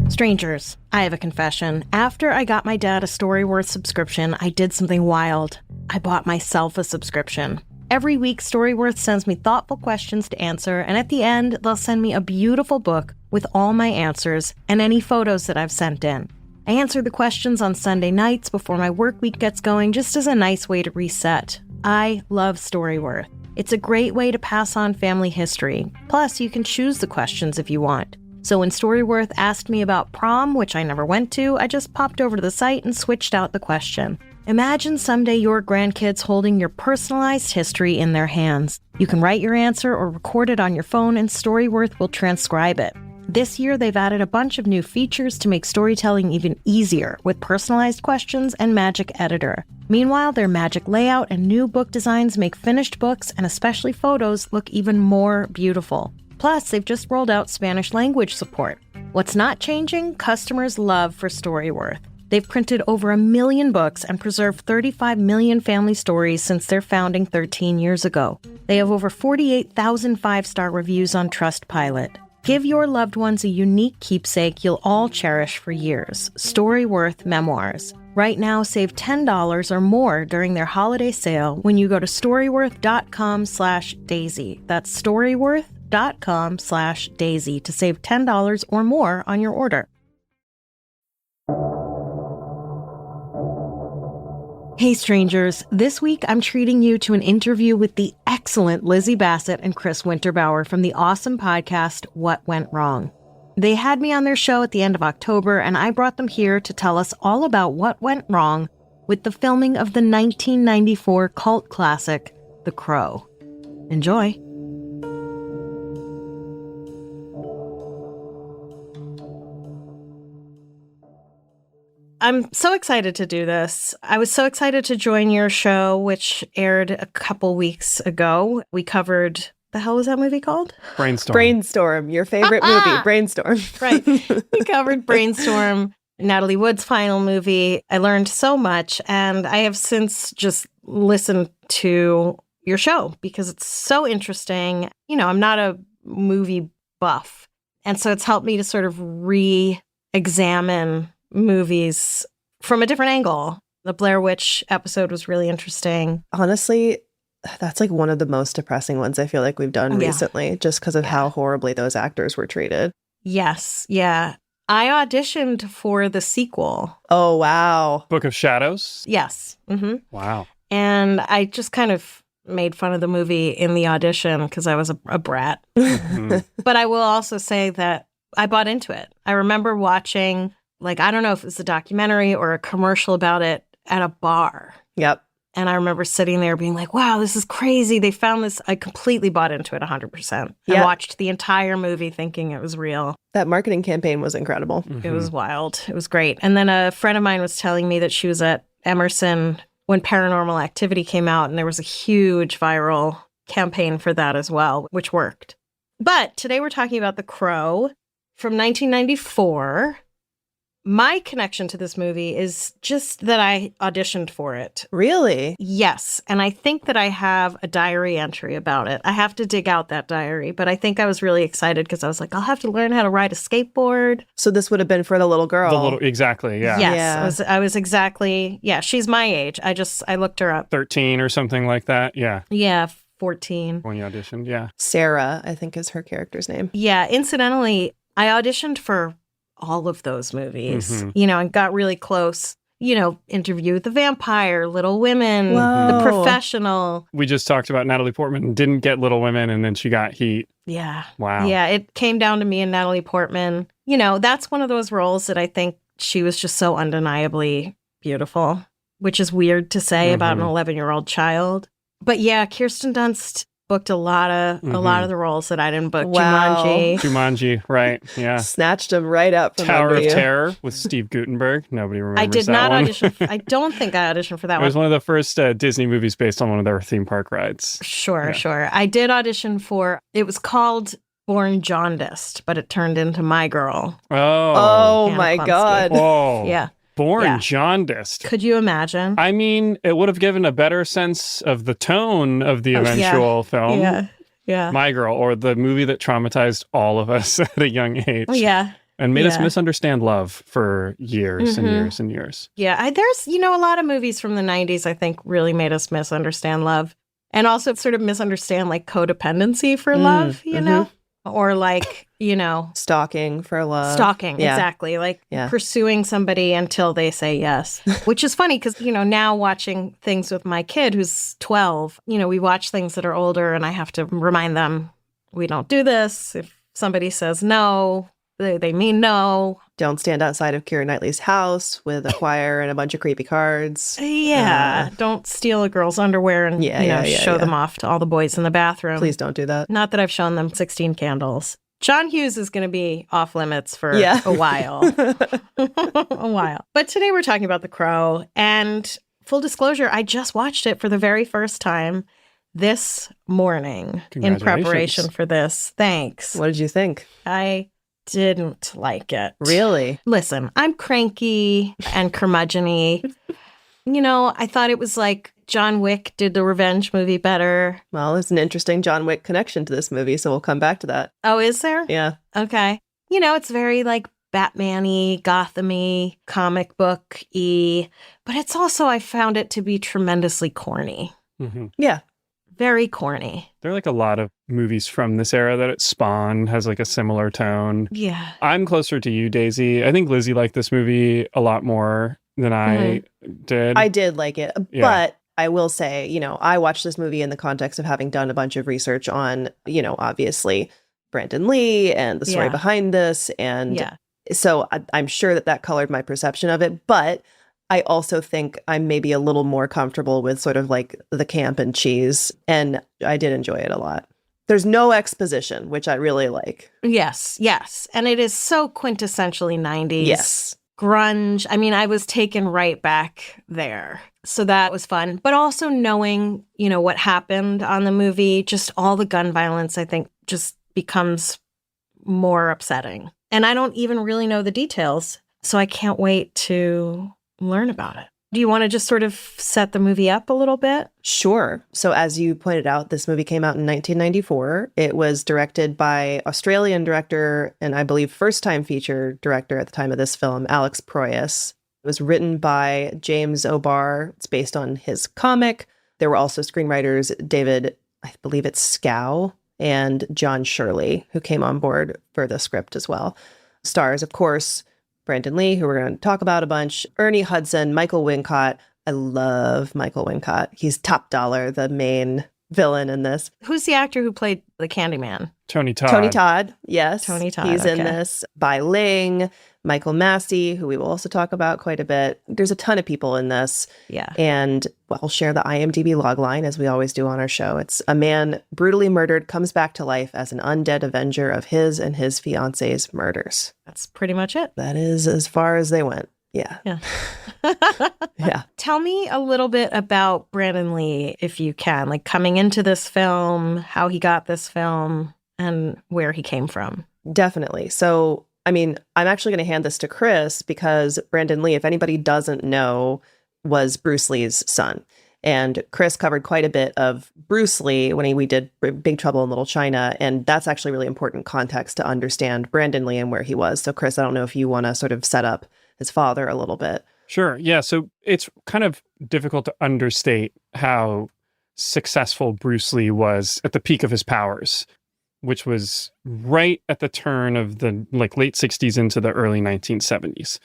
Strangers, I have a confession. After I got my dad a Storyworth subscription, I did something wild. I bought myself a subscription. Every week, Storyworth sends me thoughtful questions to answer, and at the end, they'll send me a beautiful book with all my answers and any photos that I've sent in. I answer the questions on Sunday nights before my work week gets going, just as a nice way to reset. I love Storyworth. It's a great way to pass on family history. Plus, you can choose the questions if you want. So when Storyworth asked me about prom, which I never went to, I just popped over to the site and switched out the question. Imagine someday your grandkids holding your personalized history in their hands. You can write your answer or record it on your phone, and Storyworth will transcribe it. This year, they've added a bunch of new features to make storytelling even easier, with personalized questions and Magic Editor. Meanwhile, their Magic layout and new book designs make finished books, and especially photos, look even more beautiful. Plus, they've just rolled out Spanish language support. What's not changing? Customers' love for Storyworth. They've printed over 1 million books and preserved 35 million family stories since their founding 13 years ago. They have over 48,000 five-star reviews on Trustpilot. Give your loved ones a unique keepsake you'll all cherish for years. Storyworth Memoirs. Right now, save $10 or more during their holiday sale when you go to storyworth.com/daisy. That's storyworth.com/daisy to save $10 or more on your order. Hey strangers, this week I'm treating you to an interview with the excellent Lizzie Bassett and Chris Winterbauer from the awesome podcast, What Went Wrong. They had me on their show at the end of October, and I brought them here to tell us all about what went wrong with the filming of the 1994 cult classic, The Crow. Enjoy. I'm so excited to do this. I was so excited to join your show, which aired a couple weeks ago. We covered, the hell was that movie called? Brainstorm, your favorite movie, Brainstorm. Right. We covered Brainstorm, Natalie Wood's final movie. I learned so much, and I have since just listened to your show because it's so interesting. You know, I'm not a movie buff, and so it's helped me to sort of re-examine movies from a different angle. The Blair Witch episode was really interesting. Honestly, that's like one of the most depressing ones I feel like we've done recently, just because of how horribly those actors were treated. Yes. Yeah. I auditioned for the sequel. Oh, wow. Book of Shadows? Yes. Mm-hmm. Wow. And I just kind of made fun of the movie in the audition because I was a brat. Mm-hmm. But I will also say that I bought into it. I remember watching, like, I don't know if it was a documentary or a commercial about it at a bar. Yep. And I remember sitting there being like, wow, this is crazy. They found this. I completely bought into it 100%. Yep. I watched the entire movie thinking it was real. That marketing campaign was incredible. Mm-hmm. It was wild. It was great. And then a friend of mine was telling me that she was at Emerson when Paranormal Activity came out, and there was a huge viral campaign for that as well, which worked. But today we're talking about The Crow from 1994. My connection to this movie is just that I auditioned for it. Really? Yes. And I think that I have a diary entry about it. I have to dig out that diary, but I think I was really excited because I was like, I'll have to learn how to ride a skateboard. So this would have been for the little girl. Exactly, yeah. Yes. I was exactly, she's my age. I looked her up. 13 or something like that, yeah. Yeah, 14. When you auditioned, yeah. Sarah, I think is her character's name. Yeah, incidentally, I auditioned for all of those movies, and got really close. Interview with the Vampire, Little Women, Whoa. The Professional. We just talked about Natalie Portman, didn't get Little Women, and then she got Heat. Yeah. Wow. Yeah, it came down to me and Natalie Portman. That's one of those roles that I think she was just so undeniably beautiful, which is weird to say about an 11-year-old child. But yeah, Kirsten Dunst booked a lot of the roles that I didn't book. Wow. Jumanji, right? Yeah. Snatched him right up from Tower under of you. Terror with Steve Guttenberg. Nobody remembers that I did not one. audition. I don't think I auditioned for that It was one. one of the first Disney movies based on one of their theme park rides. Sure. I did audition for, it was called Born Jaundiced, but it turned into My Girl. Oh. Hannah My Klumsky. God. Whoa. Yeah. Born Jaundiced. Could you imagine? I mean, it would have given a better sense of the tone of the eventual film. Yeah. My Girl, or the movie that traumatized all of us at a young age. Yeah. And made us misunderstand love for years and years and years. Yeah, there's, a lot of movies from the 90s I think really made us misunderstand love. And also sort of misunderstand like codependency for love, you know? Or like, stalking for love. Stalking, exactly. Like pursuing somebody until they say yes. Which is funny because, now watching things with my kid who's 12, we watch things that are older and I have to remind them, we don't do this. If somebody says no, they mean no. Don't stand outside of Keira Knightley's house with a choir and a bunch of creepy cards. Yeah. Don't steal a girl's underwear and show them off to all the boys in the bathroom. Please don't do that. Not that I've shown them 16 Candles. John Hughes is going to be off limits for a while. A while. But today we're talking about The Crow. And full disclosure, I just watched it for the very first time this morning in preparation for this. Thanks. What did you think? I didn't like it. Really? Listen, I'm cranky and curmudgeon-y. I thought it was like John Wick did the revenge movie better. Well, there's an interesting John Wick connection to this movie, so we'll come back to that. Oh, is there? Yeah. Okay. It's very like Batman-y, Gotham-y, comic book-y, but it's also, I found it to be tremendously corny. Yeah. Very corny. There are like a lot of movies from this era that Spawn has like a similar tone. Yeah. I'm closer to you, Daisy. I think Lizzie liked this movie a lot more than I did. I did like it, but I will say, I watched this movie in the context of having done a bunch of research on, obviously Brandon Lee and the story behind this. And so I'm sure that colored my perception of it, but I also think I'm maybe a little more comfortable with sort of like the camp and cheese, and I did enjoy it a lot. There's no exposition, which I really like. Yes. And it is so quintessentially 90s. Yes. Grunge. I mean, I was taken right back there. So that was fun. But also knowing, what happened on the movie, just all the gun violence, I think just becomes more upsetting. And I don't even really know the details. So I can't wait to learn about it. Do you want to just sort of set the movie up a little bit? Sure. So as you pointed out, this movie came out in 1994. It was directed by Australian director and I believe first-time feature director at the time of this film, Alex Proyas. It was written by James O'Barr. It's based on his comic. There were also screenwriters David, I believe it's Scow, and John Shirley, who came on board for the script as well. Stars, of course, Brandon Lee, who we're going to talk about a bunch, Ernie Hudson, Michael Wincott. I love Michael Wincott. He's top dollar, the main villain in this. Who's the actor who played the Candyman? Tony Todd. Tony Todd, yes. Tony Todd, He's in this. Bai Ling, Michael Massey, who we will also talk about quite a bit. There's a ton of people in this. Yeah. And I'll share the IMDb logline, as we always do on our show. It's a man brutally murdered, comes back to life as an undead avenger of his and his fiance's murders. That's pretty much it. That is as far as they went. Yeah. Yeah. Tell me a little bit about Brandon Lee, if you can, like coming into this film, how he got this film, and where he came from. Definitely. So, I mean, I'm actually going to hand this to Chris because Brandon Lee, if anybody doesn't know, was Bruce Lee's son. And Chris covered quite a bit of Bruce Lee when we did Big Trouble in Little China. And that's actually really important context to understand Brandon Lee and where he was. So, Chris, I don't know if you want to sort of set up his father a little bit. Sure. Yeah. So it's kind of difficult to understate how successful Bruce Lee was at the peak of his powers, which was right at the turn of the late 60s into the early 1970s.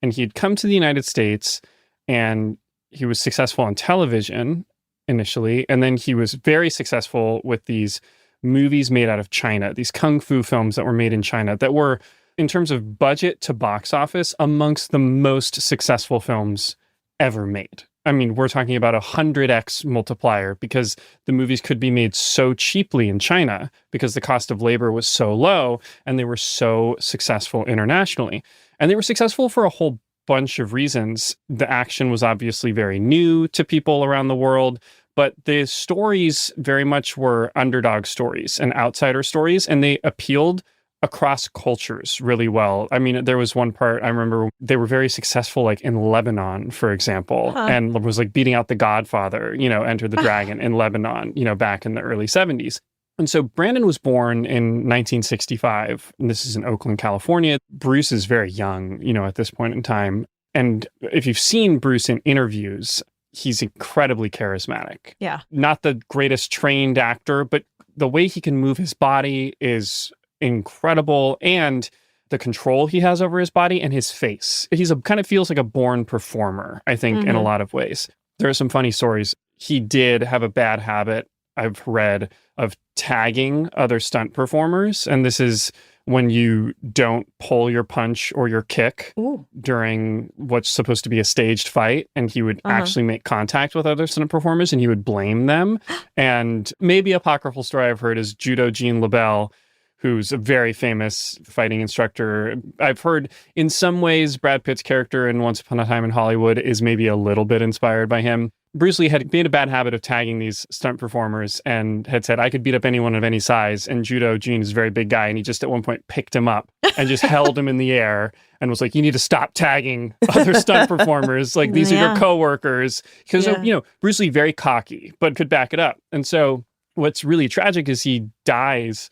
And he had come to the United States and he was successful on television initially. And then he was very successful with these movies made out of China, these kung fu films that were made in China that were, in terms of budget to box office, amongst the most successful films ever made. I mean, we're talking about 100x multiplier because the movies could be made so cheaply in China because the cost of labor was so low and they were so successful internationally. And they were successful for a whole bunch of reasons. The action was obviously very new to people around the world, but the stories very much were underdog stories and outsider stories, and they appealed across cultures really well. I mean, there was one part I remember they were very successful, like in Lebanon, for example, and was like beating out the Godfather, Enter the Dragon in Lebanon, back in the early 70s. And so Brandon was born in 1965, and this is in Oakland, California. Bruce is very young, at this point in time. And if you've seen Bruce in interviews, he's incredibly charismatic. Yeah. Not the greatest trained actor, but the way he can move his body is incredible. And the control he has over his body and his face. He's kind of feels like a born performer, I think, in a lot of ways. There are some funny stories. He did have a bad habit, I've read, of tagging other stunt performers. And this is when you don't pull your punch or your kick during what's supposed to be a staged fight. And he would actually make contact with other stunt performers and he would blame them. And maybe apocryphal story I've heard is Judo Gene LaBelle, who's a very famous fighting instructor. I've heard in some ways Brad Pitt's character in Once Upon a Time in Hollywood is maybe a little bit inspired by him. Bruce Lee had made a bad habit of tagging these stunt performers and had said, I could beat up anyone of any size. And Judo Gene is a very big guy. And he just at one point picked him up and just held him in the air and was like, you need to stop tagging other stunt performers. Like, these are your coworkers. Because, Bruce Lee, very cocky, but could back it up. And so what's really tragic is he dies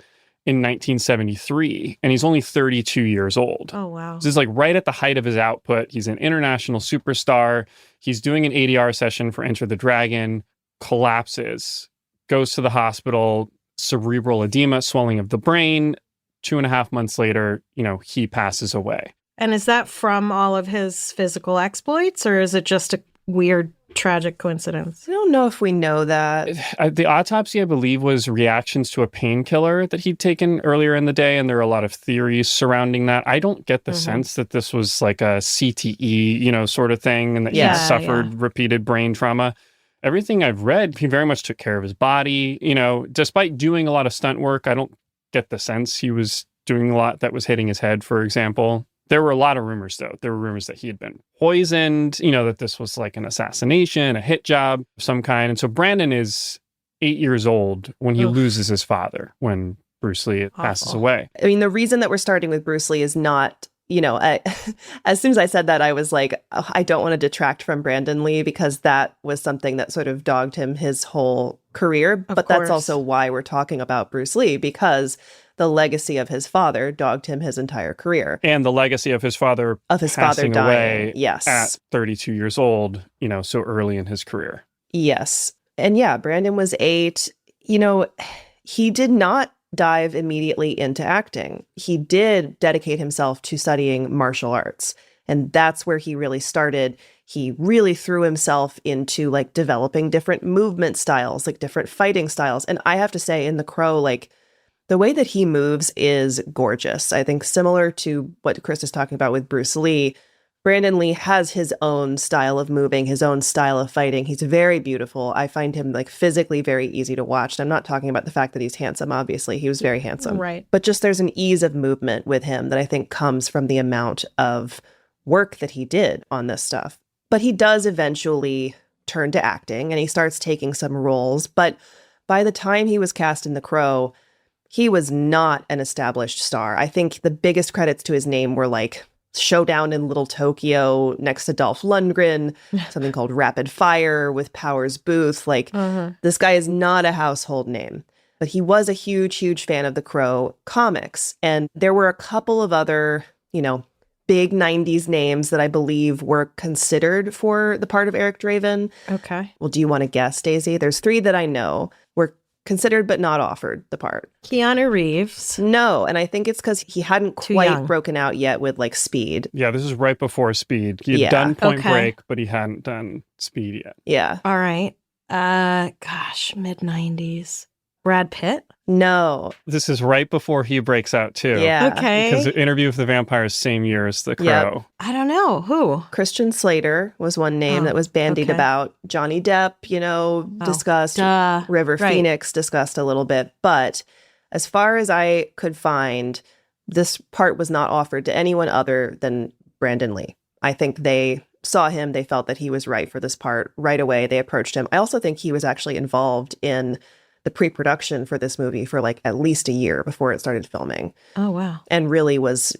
in 1973, and he's only 32 years old. Oh, wow. This is like right at the height of his output. He's an international superstar. He's doing an ADR session for Enter the Dragon, collapses, goes to the hospital, cerebral edema, swelling of the brain. 2.5 months later, he passes away. And is that from all of his physical exploits, or is it just a weird, tragic coincidence? I don't know if we know that. The autopsy, I believe, was reactions to a painkiller that he'd taken earlier in the day, and there are a lot of theories surrounding that. I don't get the sense that this was like a CTE, sort of thing, and that he suffered repeated brain trauma. Everything I've read, he very much took care of his body. Despite doing a lot of stunt work, I don't get the sense he was doing a lot that was hitting his head, for example. There were a lot of rumors, though. There were rumors that he had been poisoned, that this was like an assassination, a hit job of some kind. And so Brandon is 8 years old when he loses his father, when Bruce Lee passes away. I mean, the reason that we're starting with Bruce Lee is not, as soon as I said that, I was like, oh, I don't want to detract from Brandon Lee, because that was something that sort of dogged him his whole career. But that's also why we're talking about Bruce Lee, because the legacy of his father dogged him his entire career. And the legacy of his father passing away at 32 years old, so early in his career. Yes. And Brandon was 8. He did not dive immediately into acting. He did dedicate himself to studying martial arts. And that's where he really started. He really threw himself into like developing different movement styles, like different fighting styles. And I have to say, in The Crow, like, the way that he moves is gorgeous. I think similar to what Chris is talking about with Bruce Lee, Brandon Lee has his own style of moving, his own style of fighting. He's very beautiful. I find him like physically very easy to watch. And I'm not talking about the fact that he's handsome. Obviously, he was very handsome. Right. But just there's an ease of movement with him that I think comes from the amount of work that he did on this stuff. But he does eventually turn to acting and he starts taking some roles. But by the time he was cast in The Crow, he was not an established star. I think the biggest credits to his name were like Showdown in Little Tokyo next to Dolph Lundgren, something called Rapid Fire with Powers Booth. Like, this guy is not a household name. But he was a huge, huge fan of the Crow comics. And there were a couple of other, big 90s names that I believe were considered for the part of Eric Draven. Okay. Well, do you want to guess, Daisy? There's 3 that I know were considered but not offered the part. Keanu Reeves. No, and I think it's because he hadn't quite broken out yet with like Speed. Yeah, this is right before Speed. He had done Point Break, but he hadn't done Speed yet. Yeah. All right. Mid-90s. Brad Pitt? No. This is right before he breaks out too. Yeah. Okay. Because the Interview with the Vampire is same year as The Crow. Yep. I don't know. Who? Christian Slater was one name that was bandied about. Johnny Depp, discussed. River Phoenix discussed a little bit. But as far as I could find, this part was not offered to anyone other than Brandon Lee. I think they saw him. They felt that he was right for this part right away. They approached him. I also think he was actually involved in the pre-production for this movie for like at least a year before it started filming. Oh, wow. And really was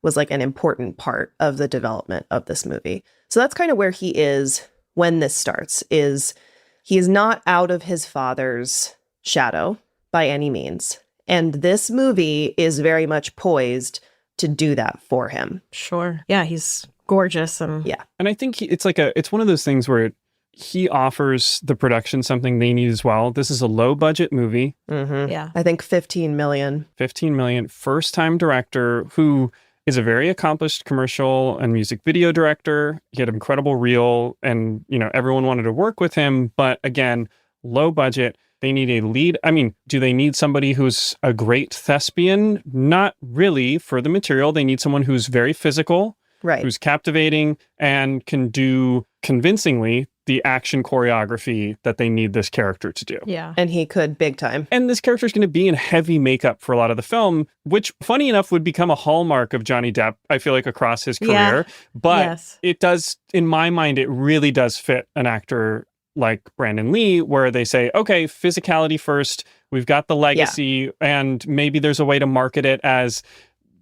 like an important part of the development of this movie. So that's kind of where he is when this starts, is he is not out of his father's shadow, by any means. And this movie is very much poised to do that for him. Sure. Yeah, he's gorgeous. And yeah. And I think it's one of those things where he offers the production something they need as well. This is a low budget movie. Mm-hmm. Yeah. I think 15 million. 15 million. First time director who is a very accomplished commercial and music video director. He had an incredible reel and, everyone wanted to work with him. But again, low budget. They need a lead. I mean, do they need somebody who's a great thespian? Not really for the material. They need someone who's very physical, right? Who's captivating and can do convincingly the action choreography that they need this character to do. Yeah. And he could big time. And this character is going to be in heavy makeup for a lot of the film, which, funny enough, would become a hallmark of Johnny Depp, I feel like, across his career. Yeah. But It does, in my mind, it really does fit an actor like Brandon Lee, where they say, okay, physicality first, we've got the legacy, and maybe there's a way to market it as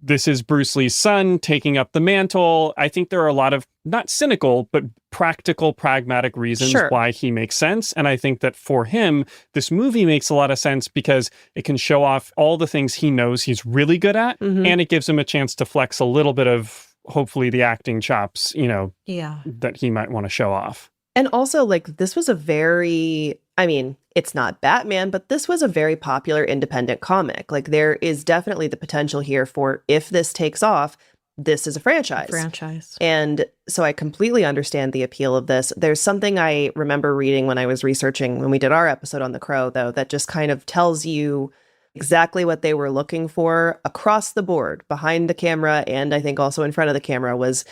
this is Bruce Lee's son taking up the mantle. I think there are a lot of, not cynical, but practical, pragmatic reasons why he makes sense. And I think that for him, this movie makes a lot of sense because it can show off all the things he knows he's really good at, and it gives him a chance to flex a little bit of, hopefully, the acting chops, that he might want to show off. And also, this was a very, it's not Batman, but this was a very popular independent comic. There is definitely the potential here for, if this takes off, this is a franchise. And so I completely understand the appeal of this. There's something I remember reading when I was researching, when we did our episode on The Crow, though, that just kind of tells you exactly what they were looking for across the board, behind the camera, and I think also in front of the camera was,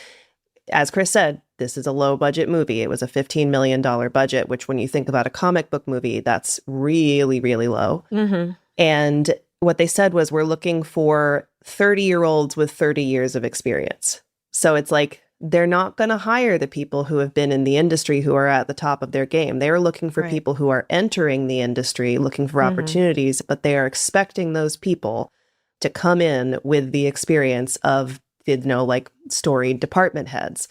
as Chris said, this is a low budget movie. It was a $15 million budget, which when you think about a comic book movie, that's really, really low. Mm-hmm. And what they said was, we're looking for 30-year-olds with 30 years of experience. So it's they're not going to hire the people who have been in the industry who are at the top of their game. They are looking for people who are entering the industry, looking for opportunities, but they are expecting those people to come in with the experience of storied department heads.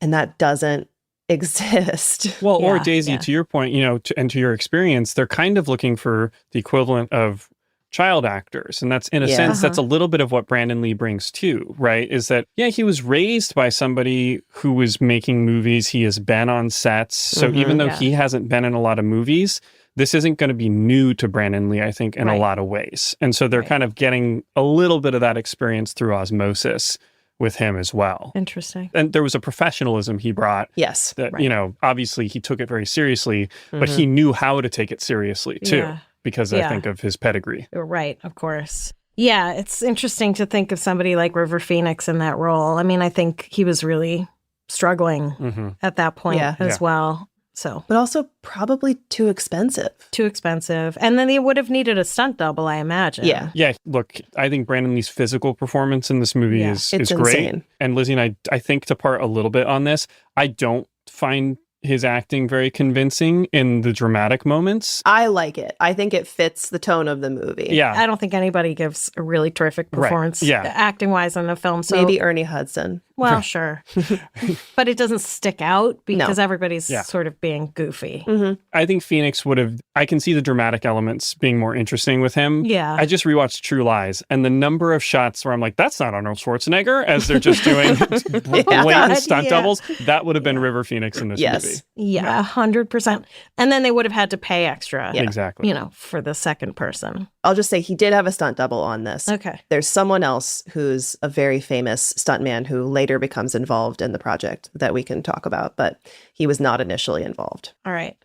And that doesn't exist. Well, or Daisy, to your point, and to your experience, they're kind of looking for the equivalent of child actors. And that's, in a sense, that's a little bit of what Brandon Lee brings too, right? Is that, he was raised by somebody who was making movies. He has been on sets. So even though he hasn't been in a lot of movies, this isn't going to be new to Brandon Lee, I think, in a lot of ways. And so they're kind of getting a little bit of that experience through osmosis with him as well. Interesting. And there was a professionalism he brought. Yes. That, obviously he took it very seriously, but he knew how to take it seriously too, because I think of his pedigree. Right, of course. Yeah, it's interesting to think of somebody like River Phoenix in that role. I mean, I think he was really struggling at that point as well. So, but also probably too expensive. And then they would have needed a stunt double, I imagine. Yeah. Look, I think Brandon Lee's physical performance in this movie is great. Insane. And Lizzie and I think, to part a little bit on this, I don't find his acting very convincing in the dramatic moments. I like it. I think it fits the tone of the movie. Yeah. I don't think anybody gives a really terrific performance acting-wise in a film. So maybe Ernie Hudson. Well, sure. But it doesn't stick out because everybody's sort of being goofy. I think Phoenix I can see the dramatic elements being more interesting with him. Yeah. I just rewatched True Lies, and the number of shots where I'm like, that's not Arnold Schwarzenegger, as they're just doing blatant stunt doubles, that would have been River Phoenix in this movie. Yeah, 100%. And then they would have had to pay extra. Yeah. Exactly. For the second person. I'll just say he did have a stunt double on this. Okay. There's someone else who's a very famous stuntman who later becomes involved in the project that we can talk about, but he was not initially involved. All right.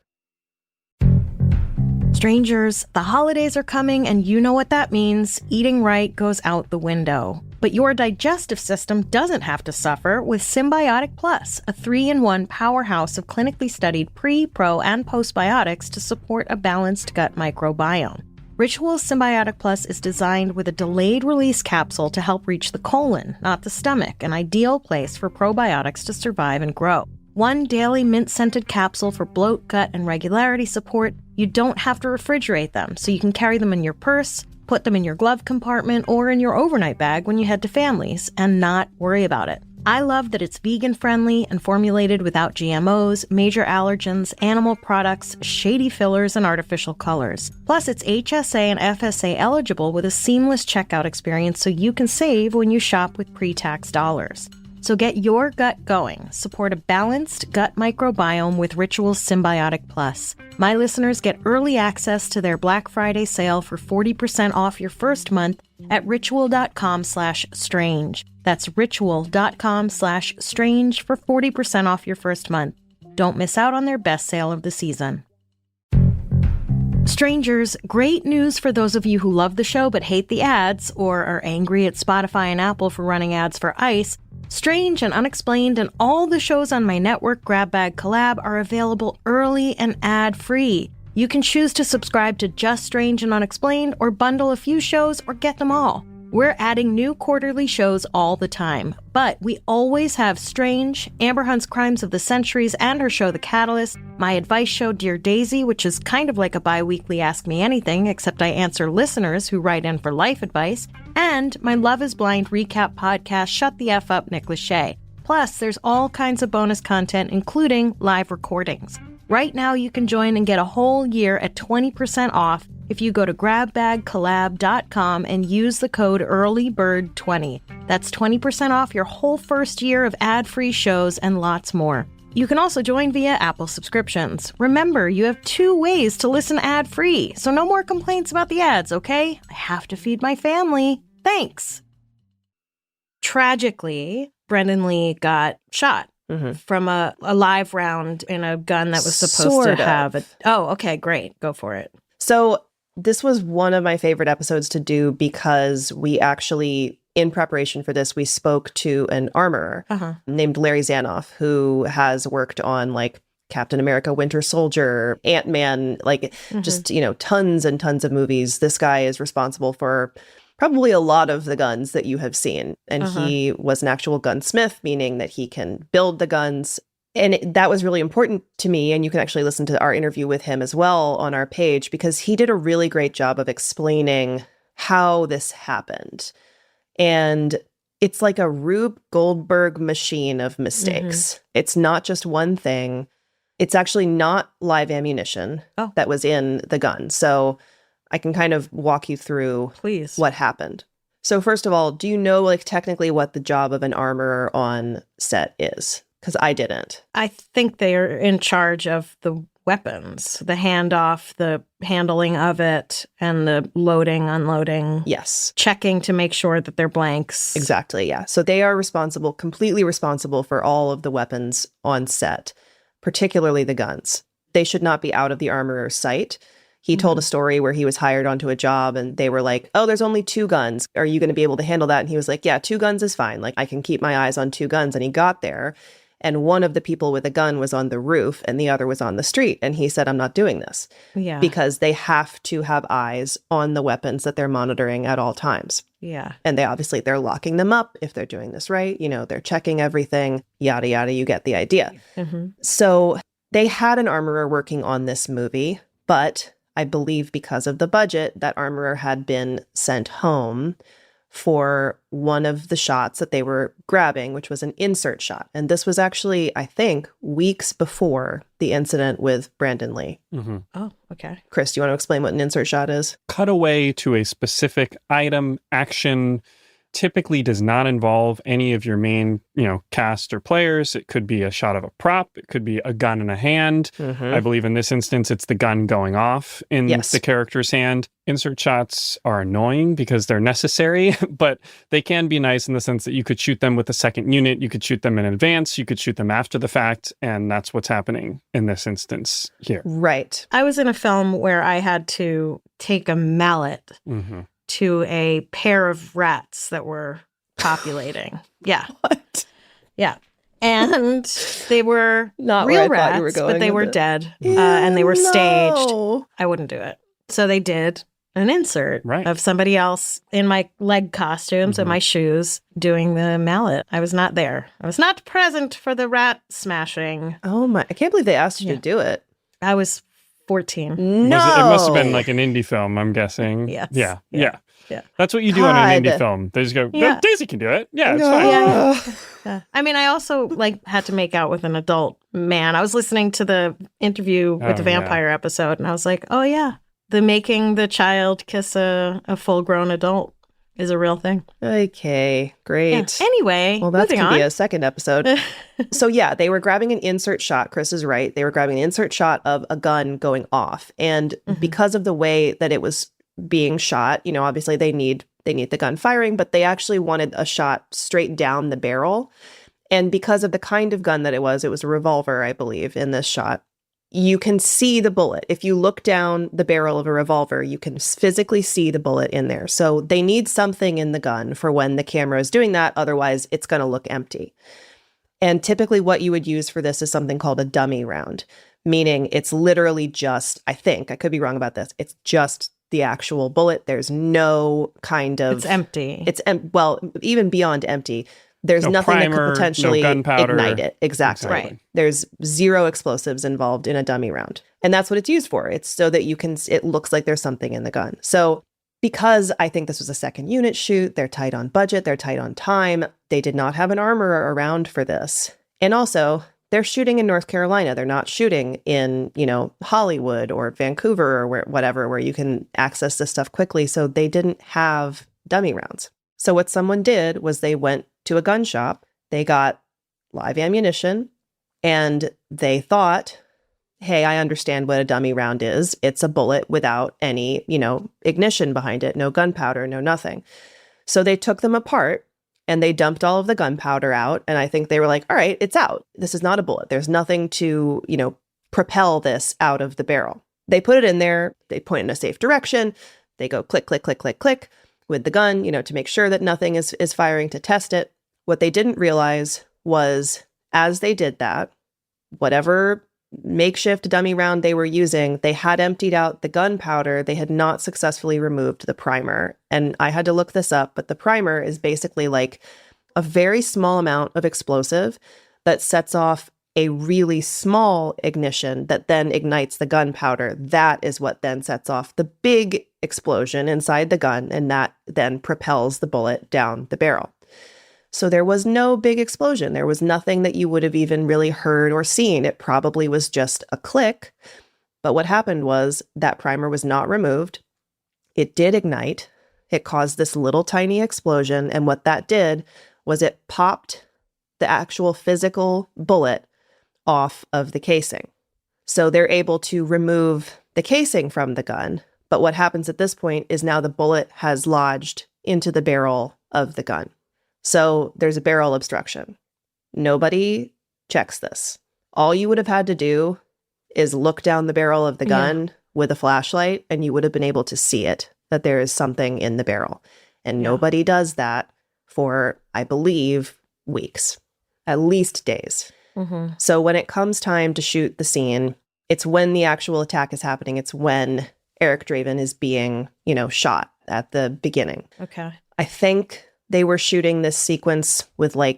Strangers, the holidays are coming, and you know what that means. Eating right goes out the window. But your digestive system doesn't have to suffer with Symbiotic Plus, a 3-in-1 powerhouse of clinically studied pre, pro, and postbiotics to support a balanced gut microbiome. Ritual's Symbiotic Plus is designed with a delayed-release capsule to help reach the colon, not the stomach, an ideal place for probiotics to survive and grow. One daily mint-scented capsule for bloat, gut, and regularity support. You don't have to refrigerate them, so you can carry them in your purse, put them in your glove compartment, or in your overnight bag when you head to families, and not worry about it. I love that it's vegan-friendly and formulated without GMOs, major allergens, animal products, shady fillers, and artificial colors. Plus, it's HSA and FSA eligible with a seamless checkout experience so you can save when you shop with pre-tax dollars. So get your gut going. Support a balanced gut microbiome with Ritual's Symbiotic Plus. My listeners get early access to their Black Friday sale for 40% off your first month at ritual.com/strange. That's ritual.com/strange for 40% off your first month. Don't miss out on their best sale of the season. Strangers, great news for those of you who love the show but hate the ads or are angry at Spotify and Apple for running ads for ICE. Strange and Unexplained and all the shows on my network Grab Bag Collab are available early and ad-free. You can choose to subscribe to just Strange and Unexplained or bundle a few shows or get them all. We're adding new quarterly shows all the time, but we always have Strange, Amber Hunt's Crimes of the Centuries and her show The Catalyst, my advice show Dear Daisy, which is kind of like a bi-weekly Ask Me Anything, except I answer listeners who write in for life advice, and my Love is Blind recap podcast Shut the F Up, Nick Lachey. Plus, there's all kinds of bonus content, including live recordings. Right now, you can join and get a whole year at 20% off if you go to grabbagcollab.com and use the code EARLYBIRD20. That's 20% off your whole first year of ad-free shows and lots more. You can also join via Apple subscriptions. Remember, you have 2 ways to listen ad-free, so no more complaints about the ads, okay? I have to feed my family. Thanks. Tragically, Brendan Lee got shot. From a live round in a gun that was supposed to have it. Oh, okay, great. Go for it. So this was one of my favorite episodes to do because we actually, in preparation for this, we spoke to an armorer named Larry Zanoff, who has worked on like Captain America, Winter Soldier, Ant-Man, like just, tons and tons of movies. This guy is responsible for probably a lot of the guns that you have seen. And he was an actual gunsmith, meaning that he can build the guns. And that was really important to me. And you can actually listen to our interview with him as well on our page, because he did a really great job of explaining how this happened. And it's like a Rube Goldberg machine of mistakes. It's not just one thing. It's actually not live ammunition that was in the gun. So I can kind of walk you through what happened. So first of all, do you know like technically what the job of an armorer on set is? Because I didn't. I think they're in charge of the weapons, the handoff, the handling of it, and the loading, unloading. Yes. Checking to make sure that they're blanks. Exactly, yeah. So they are completely responsible for all of the weapons on set, particularly the guns. They should not be out of the armorer's sight. He told a story where he was hired onto a job and they were like, oh, there's only 2 guns. Are you going to be able to handle that? And he was like, yeah, 2 guns is fine. Like I can keep my eyes on 2 guns. And he got there and one of the people with a gun was on the roof and the other was on the street. And he said, I'm not doing this. Yeah. Because they have to have eyes on the weapons that they're monitoring at all times. Yeah. And they're locking them up if they're doing this right. They're checking everything, yada, yada. You get the idea. So they had an armorer working on this movie, but I believe because of the budget, that armorer had been sent home for one of the shots that they were grabbing, which was an insert shot. And this was actually, I think, weeks before the incident with Brandon Lee. Oh, okay. Chris, do you want to explain what an insert shot is? Cut away to a specific item, action, typically does not involve any of your main, cast or players. It could be a shot of a prop. It could be a gun in a hand. I believe in this instance, it's the gun going off in the character's hand. Insert shots are annoying because they're necessary, but they can be nice in the sense that you could shoot them with a second unit. You could shoot them in advance. You could shoot them after the fact. And that's what's happening in this instance here. Right. I was in a film where I had to take a mallet to a pair of rats that were populating. Yeah. What? Yeah. And they were not real where I thought you were rats, going but they were with it. dead. And they were staged. No. I wouldn't do it. So they did an insert of somebody else in my leg costumes and my shoes doing the mallet. I was not there. I was not present for the rat smashing. Oh my, I can't believe they asked you to do it. I was 14. No. It must have been like an indie film, I'm guessing. Yes. Yeah. That's what you do on an indie film. They just go, Daisy can do it. Yeah, it's fine. I mean, I also had to make out with an adult man. I was listening to the interview with the vampire episode, and I was like, oh yeah, the making the child kiss a full-grown adult is a real thing. Okay, great. Yeah. Anyway, well, that moving could be on. a second episode. So yeah, they were grabbing an insert shot. Chris is right. They were grabbing an insert shot of a gun going off. And because of the way that it was being shot, obviously they need the gun firing, but they actually wanted a shot straight down the barrel. And because of the kind of gun that it was a revolver, I believe, in this shot. You can see the bullet. If you look down the barrel of a revolver, you can physically see the bullet in there. So they need something in the gun for when the camera is doing that. Otherwise, it's going to look empty. And typically what you would use for this is something called a dummy round, meaning it's literally just, I think, I could be wrong about this, it's just the actual bullet. There's no kind of... It's empty. Well, even beyond empty. There's nothing primer, that could potentially ignite it. Exactly. Right. There's zero explosives involved in a dummy round. And that's what it's used for. It's so that it looks like there's something in the gun. So because I think this was a second unit shoot, they're tight on budget, they're tight on time. They did not have an armorer around for this. And also, they're shooting in North Carolina. They're not shooting in, Hollywood or Vancouver or whatever, where you can access this stuff quickly. So they didn't have dummy rounds. So what someone did was they went to a gun shop, they got live ammunition, and they thought, hey, I understand what a dummy round is. It's a bullet without any, ignition behind it, no gunpowder, no nothing. So they took them apart and they dumped all of the gunpowder out. And I think they were like, all right, it's out. This is not a bullet. There's nothing to, propel this out of the barrel. They put it in there. They point in a safe direction. They go click, click, click, click, click with the gun, to make sure that nothing is firing, to test it. What they didn't realize was, as they did that, whatever makeshift dummy round they were using, they had emptied out the gunpowder. They had not successfully removed the primer. And I had to look this up, but the primer is basically like a very small amount of explosive that sets off a really small ignition that then ignites the gunpowder. That is what then sets off the big explosion inside the gun, and that then propels the bullet down the barrel. So there was no big explosion. There was nothing that you would have even really heard or seen. It probably was just a click. But what happened was that primer was not removed. It did ignite. It caused this little tiny explosion. And what that did was it popped the actual physical bullet off of the casing. So they're able to remove the casing from the gun. But what happens at this point is now the bullet has lodged into the barrel of the gun. So there's a barrel obstruction. Nobody checks this. All you would have had to do is look down the barrel of the gun with a flashlight, and you would have been able to see it, that there is something in the barrel. And nobody does that for, I believe, weeks, at least days. So when it comes time to shoot the scene, it's when the actual attack is happening. It's when Eric Draven is being, shot at the beginning. Okay. I think they were shooting this sequence with I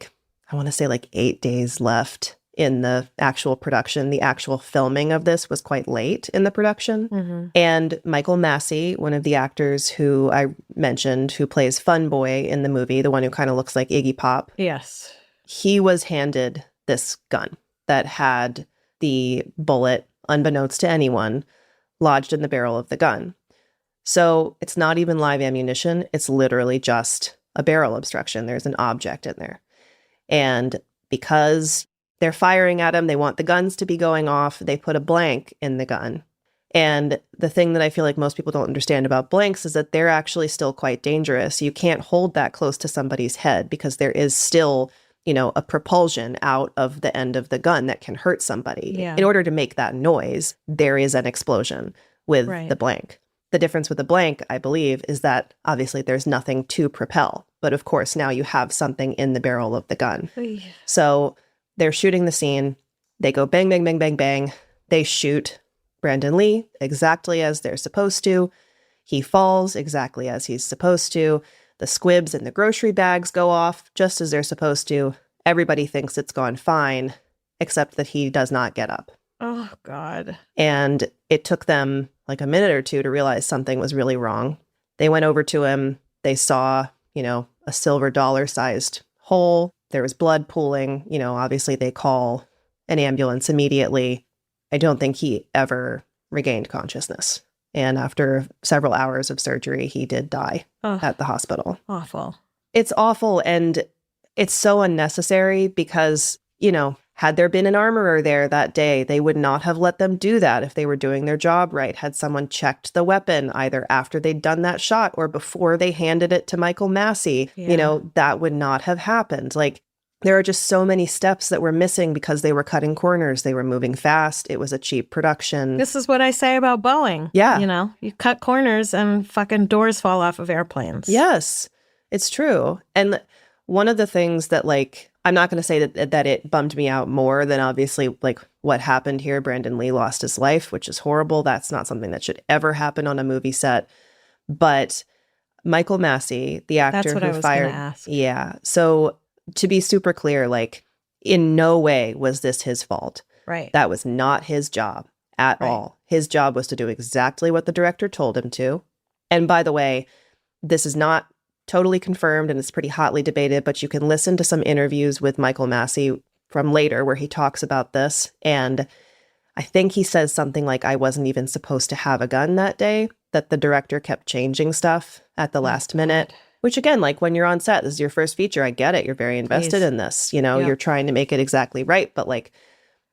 want to say 8 days left in the actual production. The actual filming of this was quite late in the production. And Michael Massey, one of the actors who I mentioned, who plays Fun Boy in the movie, the one who kind of looks like Iggy Pop. Yes. He was handed this gun that had the bullet, unbeknownst to anyone, lodged in the barrel of the gun. So it's not even live ammunition. It's literally just a barrel obstruction. There's an object in there. And because they're firing at him, they want the guns to be going off, they put a blank in the gun. And the thing that I feel like most people don't understand about blanks is that they're actually still quite dangerous. You can't hold that close to somebody's head because there is still, a propulsion out of the end of the gun that can hurt somebody. Yeah. In order to make that noise, there is an explosion with the blank. The difference with the blank, I believe, is that obviously there's nothing to propel. But of course, now you have something in the barrel of the gun. So they're shooting the scene. They go bang, bang, bang, bang, bang. They shoot Brandon Lee exactly as they're supposed to. He falls exactly as he's supposed to. The squibs in the grocery bags go off just as they're supposed to. Everybody thinks it's gone fine, except that he does not get up. Oh, God. And it took them a minute or two to realize something was really wrong. They went over to him. They saw, a silver dollar-sized hole There was blood pooling. You know, obviously they call an ambulance immediately. I don't think he ever regained consciousness. And after several hours of surgery, he did die at the hospital. Awful. It's awful. And it's so unnecessary because, you know, had there been an armorer there that day, they would not have let them do that if they were doing their job right. Had someone checked the weapon either after they'd done that shot or before they handed it to Michael Massey, you know, that would not have happened. Like, there are just so many steps that were missing because they were cutting corners. They were moving fast. It was a cheap production. This is what I say about Boeing. Yeah. You know, you cut corners and fucking doors fall off of airplanes. Yes, it's true. And one of the things that, like, I'm not going to say that it bummed me out more than obviously like what happened here. Brandon Lee lost his life, which is horrible. That's not something that should ever happen on a movie set. But Michael Massey, the actor That's what who I was fired, gonna ask. Yeah. So to be super clear, like, in no way was this his fault. Right. That was not his job at all. His job was to do exactly what the director told him to. And by the way, this is not totally confirmed and it's pretty hotly debated, but you can listen to some interviews with Michael Massey from later where he talks about this. And I think he says something like, I wasn't even supposed to have a gun that day, that the director kept changing stuff at the last minute, which again, like when you're on set, this is your first feature. I get it. You're very invested in this, you know, you're trying to make it exactly right. But like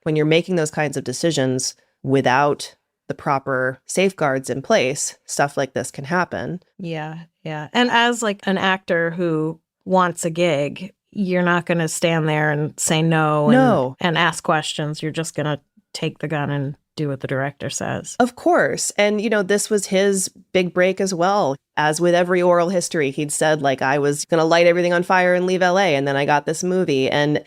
when you're making those kinds of decisions without the proper safeguards in place, stuff like this can happen. Yeah. Yeah. And as like an actor who wants a gig, you're not going to stand there and say no and ask questions. You're just going to take the gun and do what the director says. Of course. And, you know, this was his big break as well. As with every oral history, he'd said, like, I was going to light everything on fire and leave LA. And then I got this movie. And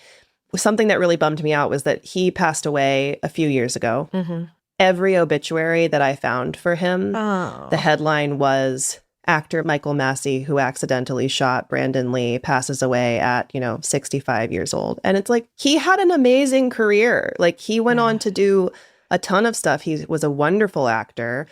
something that really bummed me out was that he passed away a few years ago. Mm-hmm. Every obituary that I found for him, the headline was actor Michael Massey, who accidentally shot Brandon Lee, passes away at, 65 years old. And it's like, he had an amazing career. Like, he went on to do a ton of stuff. He was a wonderful actor.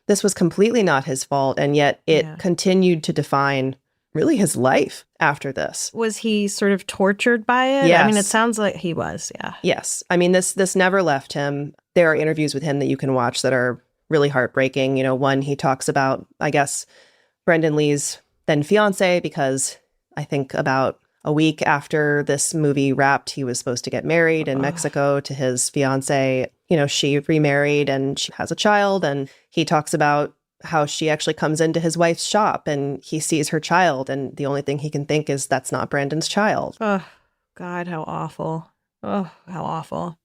This was completely not his fault. And yet it continued to define really his life after this. Was he sort of tortured by it? Yes. I mean, it sounds like he was, yeah. Yes. I mean, this never left him. There are interviews with him that you can watch that are really heartbreaking. One, he talks about, I guess, Brendan Lee's then fiance, because I think about a week after this movie wrapped, he was supposed to get married in Mexico to his fiance. She remarried and she has a child. And he talks about how she actually comes into his wife's shop and he sees her child. And the only thing he can think is that's not Brandon's child. Oh, God, how awful. Oh, how awful.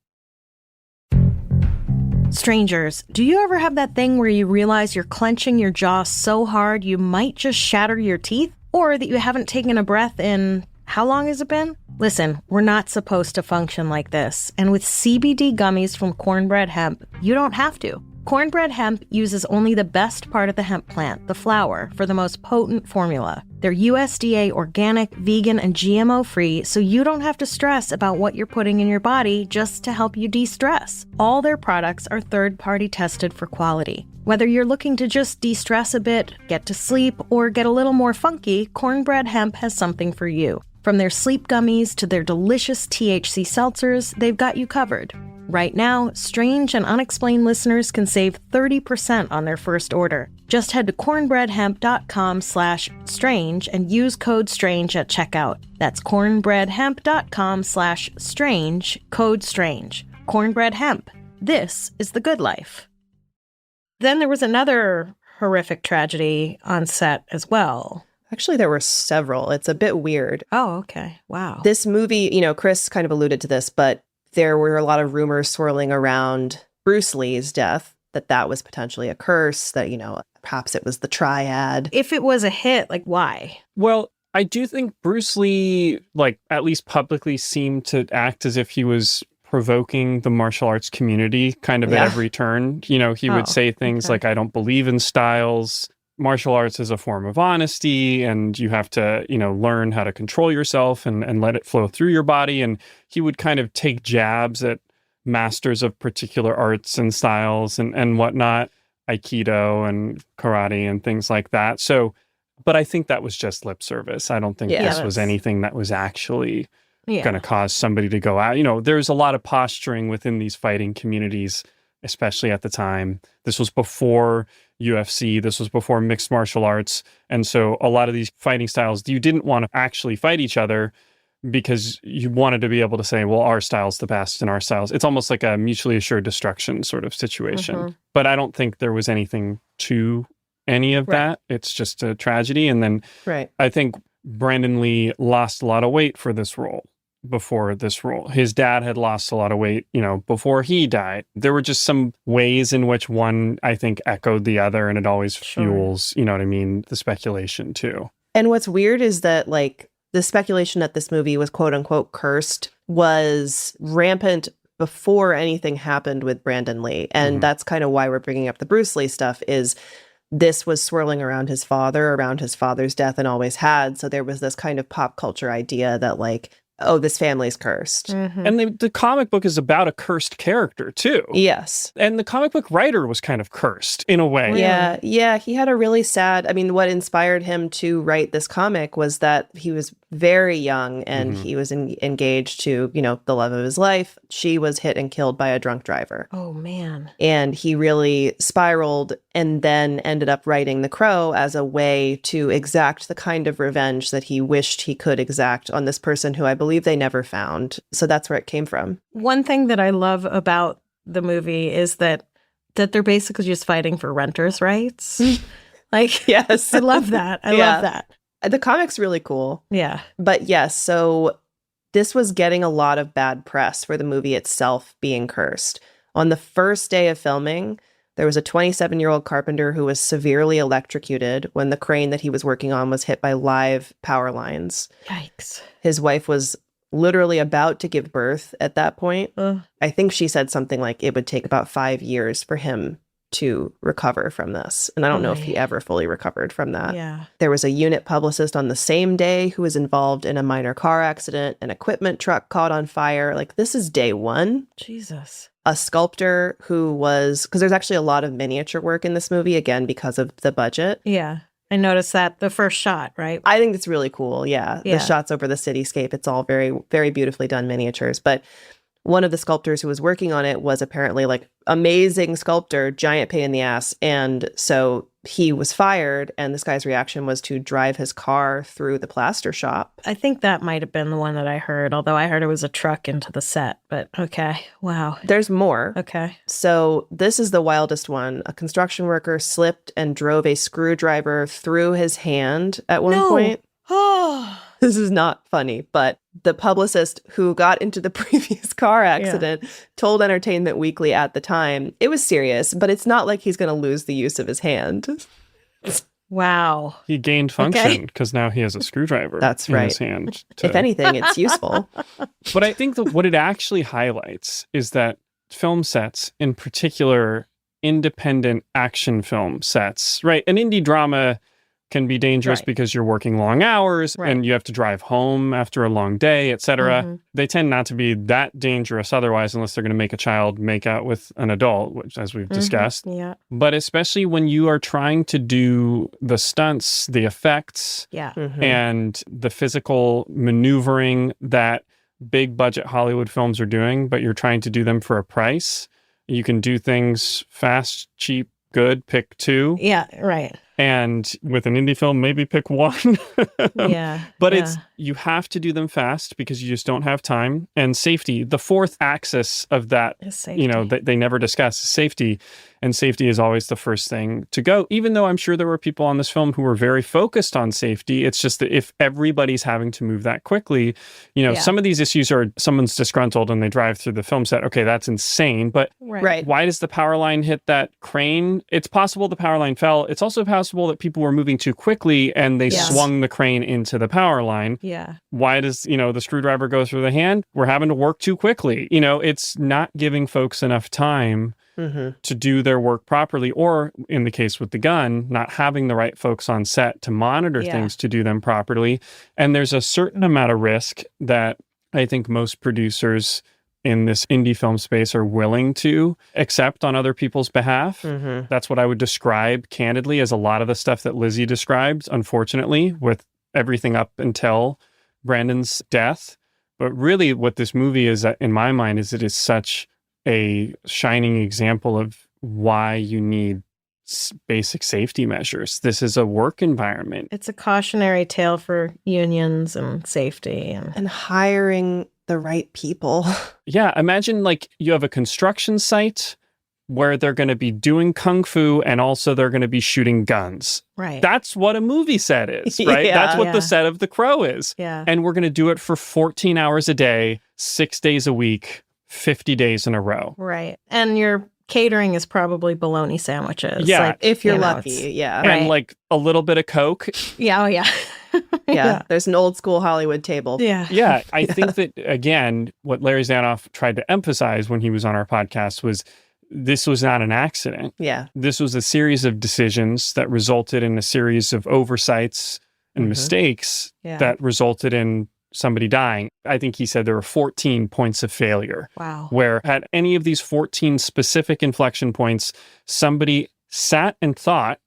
Strangers, do you ever have that thing where you realize you're clenching your jaw so hard you might just shatter your teeth? Or that you haven't taken a breath in, how long has it been? Listen, we're not supposed to function like this. And with CBD gummies from Cornbread Hemp, you don't have to. Cornbread Hemp uses only the best part of the hemp plant, the flower, for the most potent formula. They're USDA organic, vegan, and GMO-free, so you don't have to stress about what you're putting in your body just to help you de-stress. All their products are third-party tested for quality. Whether you're looking to just de-stress a bit, get to sleep, or get a little more funky, Cornbread Hemp has something for you. From their sleep gummies to their delicious THC seltzers, they've got you covered. Right now, Strange and Unexplained listeners can save 30% on their first order. Just head to cornbreadhemp.com/strange and use code STRANGE at checkout. That's cornbreadhemp.com/strange, code STRANGE. Cornbread Hemp. This is the good life. Then there was another horrific tragedy on set as well. Actually, there were several. It's a bit weird. Oh, okay. Wow. This movie, Chris kind of alluded to this, but there were a lot of rumors swirling around Bruce Lee's death, that was potentially a curse, that, perhaps it was the triad. If it was a hit, like, why? Well, I do think Bruce Lee, at least publicly, seemed to act as if he was provoking the martial arts community kind of at every turn. He would say things like, I don't believe in styles. Martial arts is a form of honesty, and you have to, learn how to control yourself and let it flow through your body. And he would kind of take jabs at masters of particular arts and styles and whatnot, Aikido and karate and things like that. So, but I think that was just lip service. I don't think this was anything that was actually going to cause somebody to go out. There's a lot of posturing within these fighting communities, especially at the time. This was before UFC. This was before mixed martial arts. And so a lot of these fighting styles, you didn't want to actually fight each other because you wanted to be able to say, well, our style's the best and our style's. It's almost like a mutually assured destruction sort of situation. But I don't think there was anything to any of that. It's just a tragedy. And then I think Brandon Lee lost a lot of weight for this role. Before this role, his dad had lost a lot of weight, before he died. There were just some ways in which one, I think, echoed the other, and it always fuels, the speculation too. And what's weird is that, like, the speculation that this movie was quote unquote cursed was rampant before anything happened with Brandon Lee. And that's kind of why we're bringing up the Bruce Lee stuff, is this was swirling around his father's death, and always had. So there was this kind of pop culture idea that, like, oh, this family's cursed. And the comic book is about a cursed character, too. Yes. And the comic book writer was kind of cursed, in a way. Yeah. He had a really sad... I mean, what inspired him to write this comic was that he was very young, and he was engaged to, the love of his life. She was hit and killed by a drunk driver. Oh, man. And he really spiraled, and then ended up writing The Crow as a way to exact the kind of revenge that he wished he could exact on this person who I believe they never found. So that's where it came from. One thing that I love about the movie is that they're basically just fighting for renters' rights. Like, yes. I love that. I love that. The comic's really cool. Yeah. But yes, so this was getting a lot of bad press for the movie itself being cursed. On the first day of filming, there was a 27-year-old carpenter who was severely electrocuted when the crane that he was working on was hit by live power lines. Yikes. His wife was literally about to give birth at that point. I think she said something like it would take about 5 years for him to recover from this. And I don't know if he ever fully recovered from that. Yeah. There was a unit publicist on the same day who was involved in a minor car accident. An equipment truck caught on fire. Like, this is day one. Jesus. A sculptor who was... Because there's actually a lot of miniature work in this movie, again, because of the budget. Yeah. I noticed that the first shot, right? I think it's really cool. Yeah. The shots over the cityscape. It's all very, very beautifully done miniatures. But one of the sculptors who was working on it was apparently, like, amazing sculptor, giant pain in the ass. And so he was fired, and this guy's reaction was to drive his car through the plaster shop. I think that might have been the one that I heard, although I heard it was a truck into the set. But okay. Wow. There's more. Okay. So this is the wildest one. A construction worker slipped and drove a screwdriver through his hand at one point. Oh. This is not funny, but the publicist who got into the previous car accident told Entertainment Weekly at the time, it was serious, but it's not like he's going to lose the use of his hand. Wow. He gained function because now he has a screwdriver That's in right. his hand. If anything, it's useful. But I think that what it actually highlights is that film sets, in particular independent action film sets, right? An indie drama can be dangerous because you're working long hours and you have to drive home after a long day, etc. They tend not to be that dangerous otherwise, unless they're going to make a child make out with an adult, which, as we've discussed. Yeah. But especially when you are trying to do the stunts, the effects, and the physical maneuvering that big budget Hollywood films are doing, but you're trying to do them for a price. You can do things fast, cheap, good, pick two. Yeah, right. And with an indie film, maybe pick one. But Yeah. you have to do them fast because you just don't have time. And safety, the fourth axis of that, they never discuss is safety. And safety is always the first thing to go. Even though I'm sure there were people on this film who were very focused on safety, it's just that if everybody's having to move that quickly, some of these issues are someone's disgruntled and they drive through the film set. Okay, that's insane. But why does the power line hit that crane? It's possible the power line fell. It's also possible that people were moving too quickly and they swung the crane into the power line. Yeah. Why does, the screwdriver go through the hand? We're having to work too quickly. It's not giving folks enough time to do their work properly, or in the case with the gun, not having the right folks on set to monitor things to do them properly. And there's a certain amount of risk that I think most producers in this indie film space are willing to accept on other people's behalf. That's what I would describe candidly as a lot of the stuff that Lizzie described, unfortunately, with everything up until Brandon's death. But really what this movie is, in my mind, is it is such a shining example of why you need basic safety measures. This is a work environment. It's a cautionary tale for unions and safety. And hiring the right people. Yeah, imagine like you have a construction site where they're going to be doing kung fu and also they're going to be shooting guns. Right. That's what a movie set is, right? Yeah. That's what the set of The Crow is. Yeah. And we're going to do it for 14 hours a day, 6 days a week, 50 days in a row. Right. And your catering is probably bologna sandwiches. Yeah. Like, If you're you know, lucky, yeah. Right. And like a little bit of Coke. Yeah. Oh, yeah. Yeah. There's an old school Hollywood table. Yeah. Yeah. I think that, again, what Larry Zanoff tried to emphasize when he was on our podcast was this was not an accident. Yeah. This was a series of decisions that resulted in a series of oversights and mistakes Yeah. that resulted in somebody dying. I think he said there were 14 points of failure. Wow. Where at any of these 14 specific inflection points, somebody sat and thought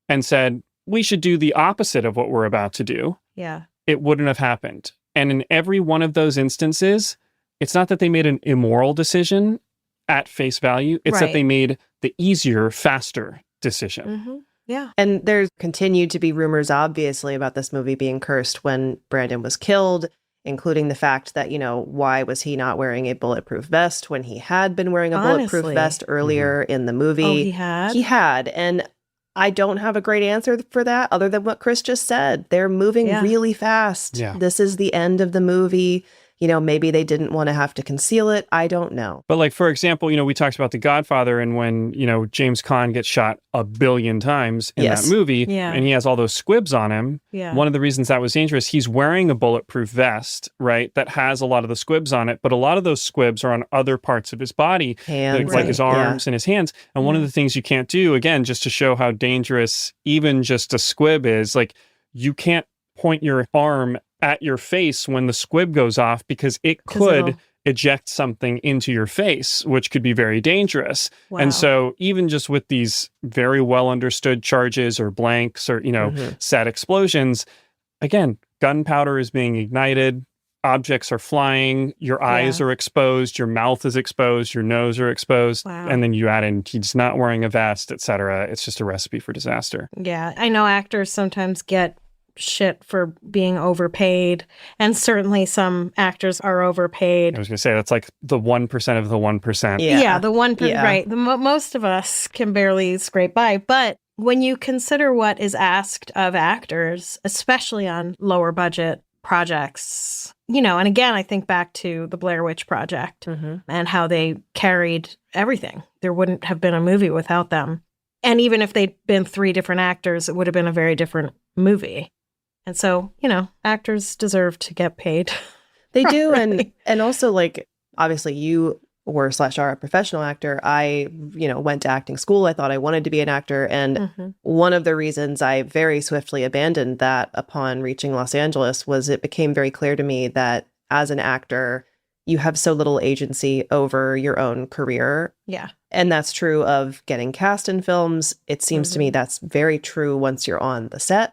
and said, we should do the opposite of what we're about to do. Yeah. It wouldn't have happened. And in every one of those instances, it's not that they made an immoral decision at face value. It's that Right. they made the easier, faster decision. Mm-hmm. Yeah. And there continued to be rumors, obviously, about this movie being cursed when Brandon was killed, including the fact that, why was he not wearing a bulletproof vest when he had been wearing a bulletproof Honestly. vest earlier in the movie? Oh, he had? He had. And I don't have a great answer for that other than what Chris just said. They're moving Yeah. really fast. Yeah. This is the end of the movie. Maybe they didn't want to have to conceal it. I don't know. But like, for example, we talked about The Godfather and when, James Caan gets shot a billion times in Yes. that movie Yeah. and he has all those squibs on him. Yeah. One of the reasons that was dangerous, he's wearing a bulletproof vest, right? That has a lot of the squibs on it, but a lot of those squibs are on other parts of his body, Hands. like his Yeah. arms and his hands. And one of the things you can't do, again, just to show how dangerous even just a squib is, like you can't point your arm at your face when the squib goes off because it 'Cause could it'll- eject something into your face, which could be very dangerous. Wow. And so even just with these very well understood charges or blanks or, set explosions, again, gunpowder is being ignited, objects are flying, your eyes are exposed, your mouth is exposed, your nose are exposed. Wow. And then you add in he's not wearing a vest, etc. It's just a recipe for disaster. Yeah. I know actors sometimes get shit for being overpaid, and certainly some actors are overpaid. I was going to say that's like the 1% of the 1%. Yeah. The one, Yeah. right. Most of us can barely scrape by. But when you consider what is asked of actors, especially on lower budget projects, and again, I think back to the Blair Witch Project and how they carried everything. There wouldn't have been a movie without them. And even if they'd been 3 different actors, it would have been a very different movie. And so, actors deserve to get paid. They do. properly. And also, like, obviously you were / are a professional actor. I, went to acting school. I thought I wanted to be an actor. And one of the reasons I very swiftly abandoned that upon reaching Los Angeles was it became very clear to me that as an actor, you have so little agency over your own career. Yeah. And that's true of getting cast in films. It seems to me that's very true once you're on the set.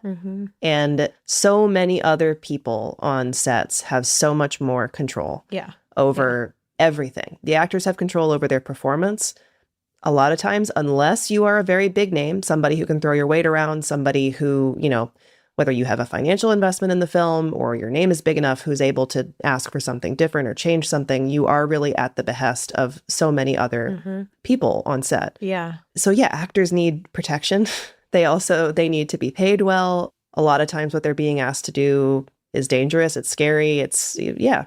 And so many other people on sets have so much more control over everything. The actors have control over their performance. A lot of times, unless you are a very big name, somebody who can throw your weight around, somebody who, whether you have a financial investment in the film or your name is big enough who's able to ask for something different or change something, you are really at the behest of so many other people on set. Yeah. So yeah, actors need protection. They need to be paid well. A lot of times what they're being asked to do is dangerous. It's scary. Yeah.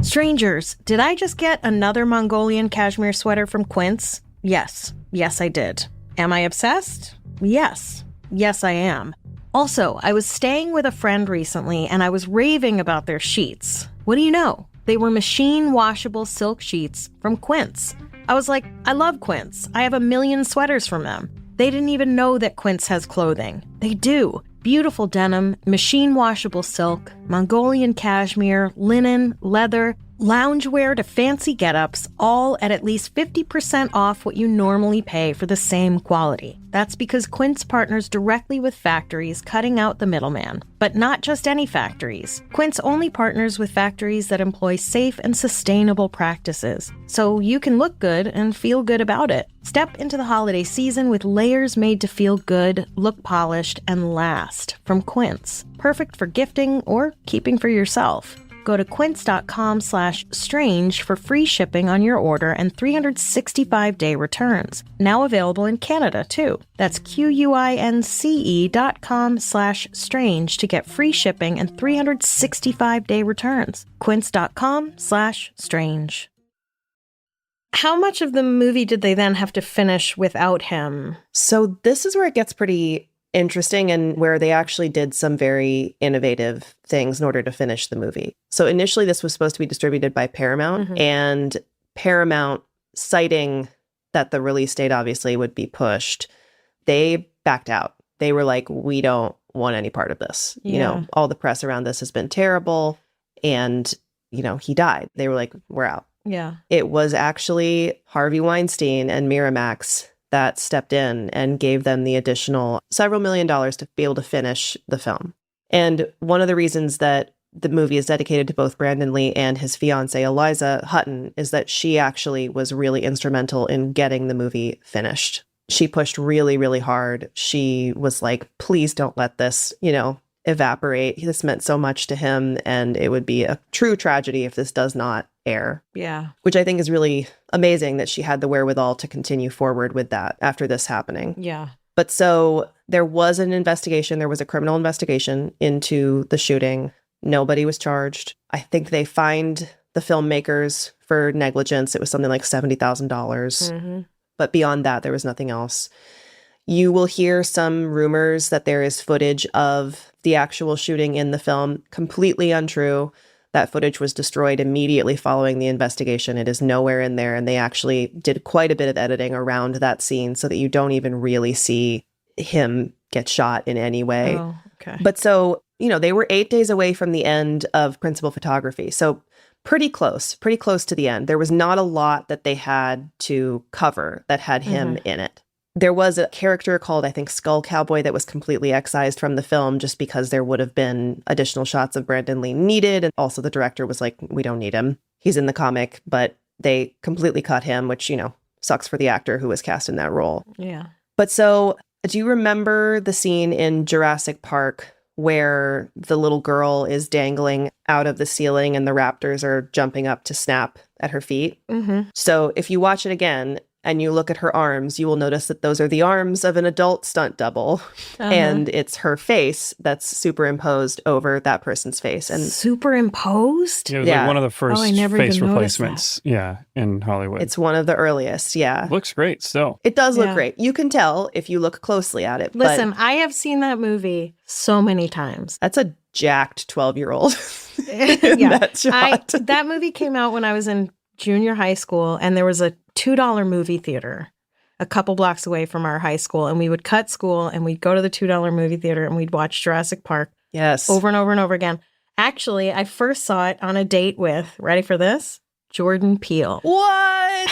Strangers, did I just get another Mongolian cashmere sweater from Quince? Yes. Yes, I did. Am I obsessed? Yes. Yes, I am. Also, I was staying with a friend recently and I was raving about their sheets. What do you know? They were machine washable silk sheets from Quince. I was like, I love Quince. I have a million sweaters from them. They didn't even know that Quince has clothing. They do. Beautiful denim, machine washable silk, Mongolian cashmere, linen, leather. Loungewear to fancy get-ups, all at least 50% off what you normally pay for the same quality. That's because Quince partners directly with factories, cutting out the middleman. But not just any factories. Quince only partners with factories that employ safe and sustainable practices, so you can look good and feel good about it. Step into the holiday season with layers made to feel good, look polished, and last from Quince. Perfect for gifting or keeping for yourself. Go to quince.com/strange for free shipping on your order and 365-day returns. Now available in Canada, too. That's QUINCE.com/strange to get free shipping and 365-day returns. Quince.com/strange. How much of the movie did they then have to finish without him? So this is where it gets pretty interesting and where they actually did some very innovative things in order to finish the movie. So initially this was supposed to be distributed by Paramount, and Paramount, citing that the release date obviously would be pushed, they backed out. They were like, we don't want any part of this. You know, all the press around this has been terrible. And, you know, he died. They were like, we're out. Yeah. It was actually Harvey Weinstein and Miramax that stepped in and gave them the additional several $1 million to be able to finish the film. And one of the reasons that the movie is dedicated to both Brandon Lee and his fiancée, Eliza Hutton, is that she actually was really instrumental in getting the movie finished. She pushed really, really hard. She was like, please don't let this, you know, evaporate. This meant so much to him, and it would be a true tragedy if this does not air. Yeah. Which I think is really amazing that she had the wherewithal to continue forward with that after this happening. Yeah. But so there was an investigation. There was a criminal investigation into the shooting. Nobody was charged. I think they fined the filmmakers for negligence. It was something like $70,000. But beyond that, there was nothing else. You will hear some rumors that there is footage of the actual shooting in the film. Completely untrue. That footage was destroyed immediately following the investigation. It is nowhere in there. And they actually did quite a bit of editing around that scene so that you don't even really see him get shot in any way. Oh, okay. But so, you know, they were 8 days away from the end of principal photography. So pretty close to the end. There was not a lot that they had to cover that had him in it. There was a character called, I think, Skull Cowboy that was completely excised from the film just because there would have been additional shots of Brandon Lee needed. And also the director was like, we don't need him. He's in the comic, but they completely cut him, which, you know, sucks for the actor who was cast in that role. Yeah. But so do you remember the scene in Jurassic Park where the little girl is dangling out of the ceiling and the raptors are jumping up to snap at her feet? So if you watch it again, and you look at her arms, you will notice that those are the arms of an adult stunt double. And it's her face that's superimposed over that person's face. And superimposed? Yeah, it was like one of the first never face even replacements. Yeah, in Hollywood. it's one of the earliest, yeah. Looks great still. It does look great. You can tell if you look closely at it. Listen, but I have seen that movie so many times. that's a jacked 12-year-old Yeah. that shot. That movie came out when I was in junior high school, and there was a $2 movie theater a couple blocks away from our high school, and we would cut school and we'd go to the $2 movie theater and we'd watch Jurassic Park Yes. over and over and over again. Actually, I first saw it on a date with, ready for this? Jordan Peele. What?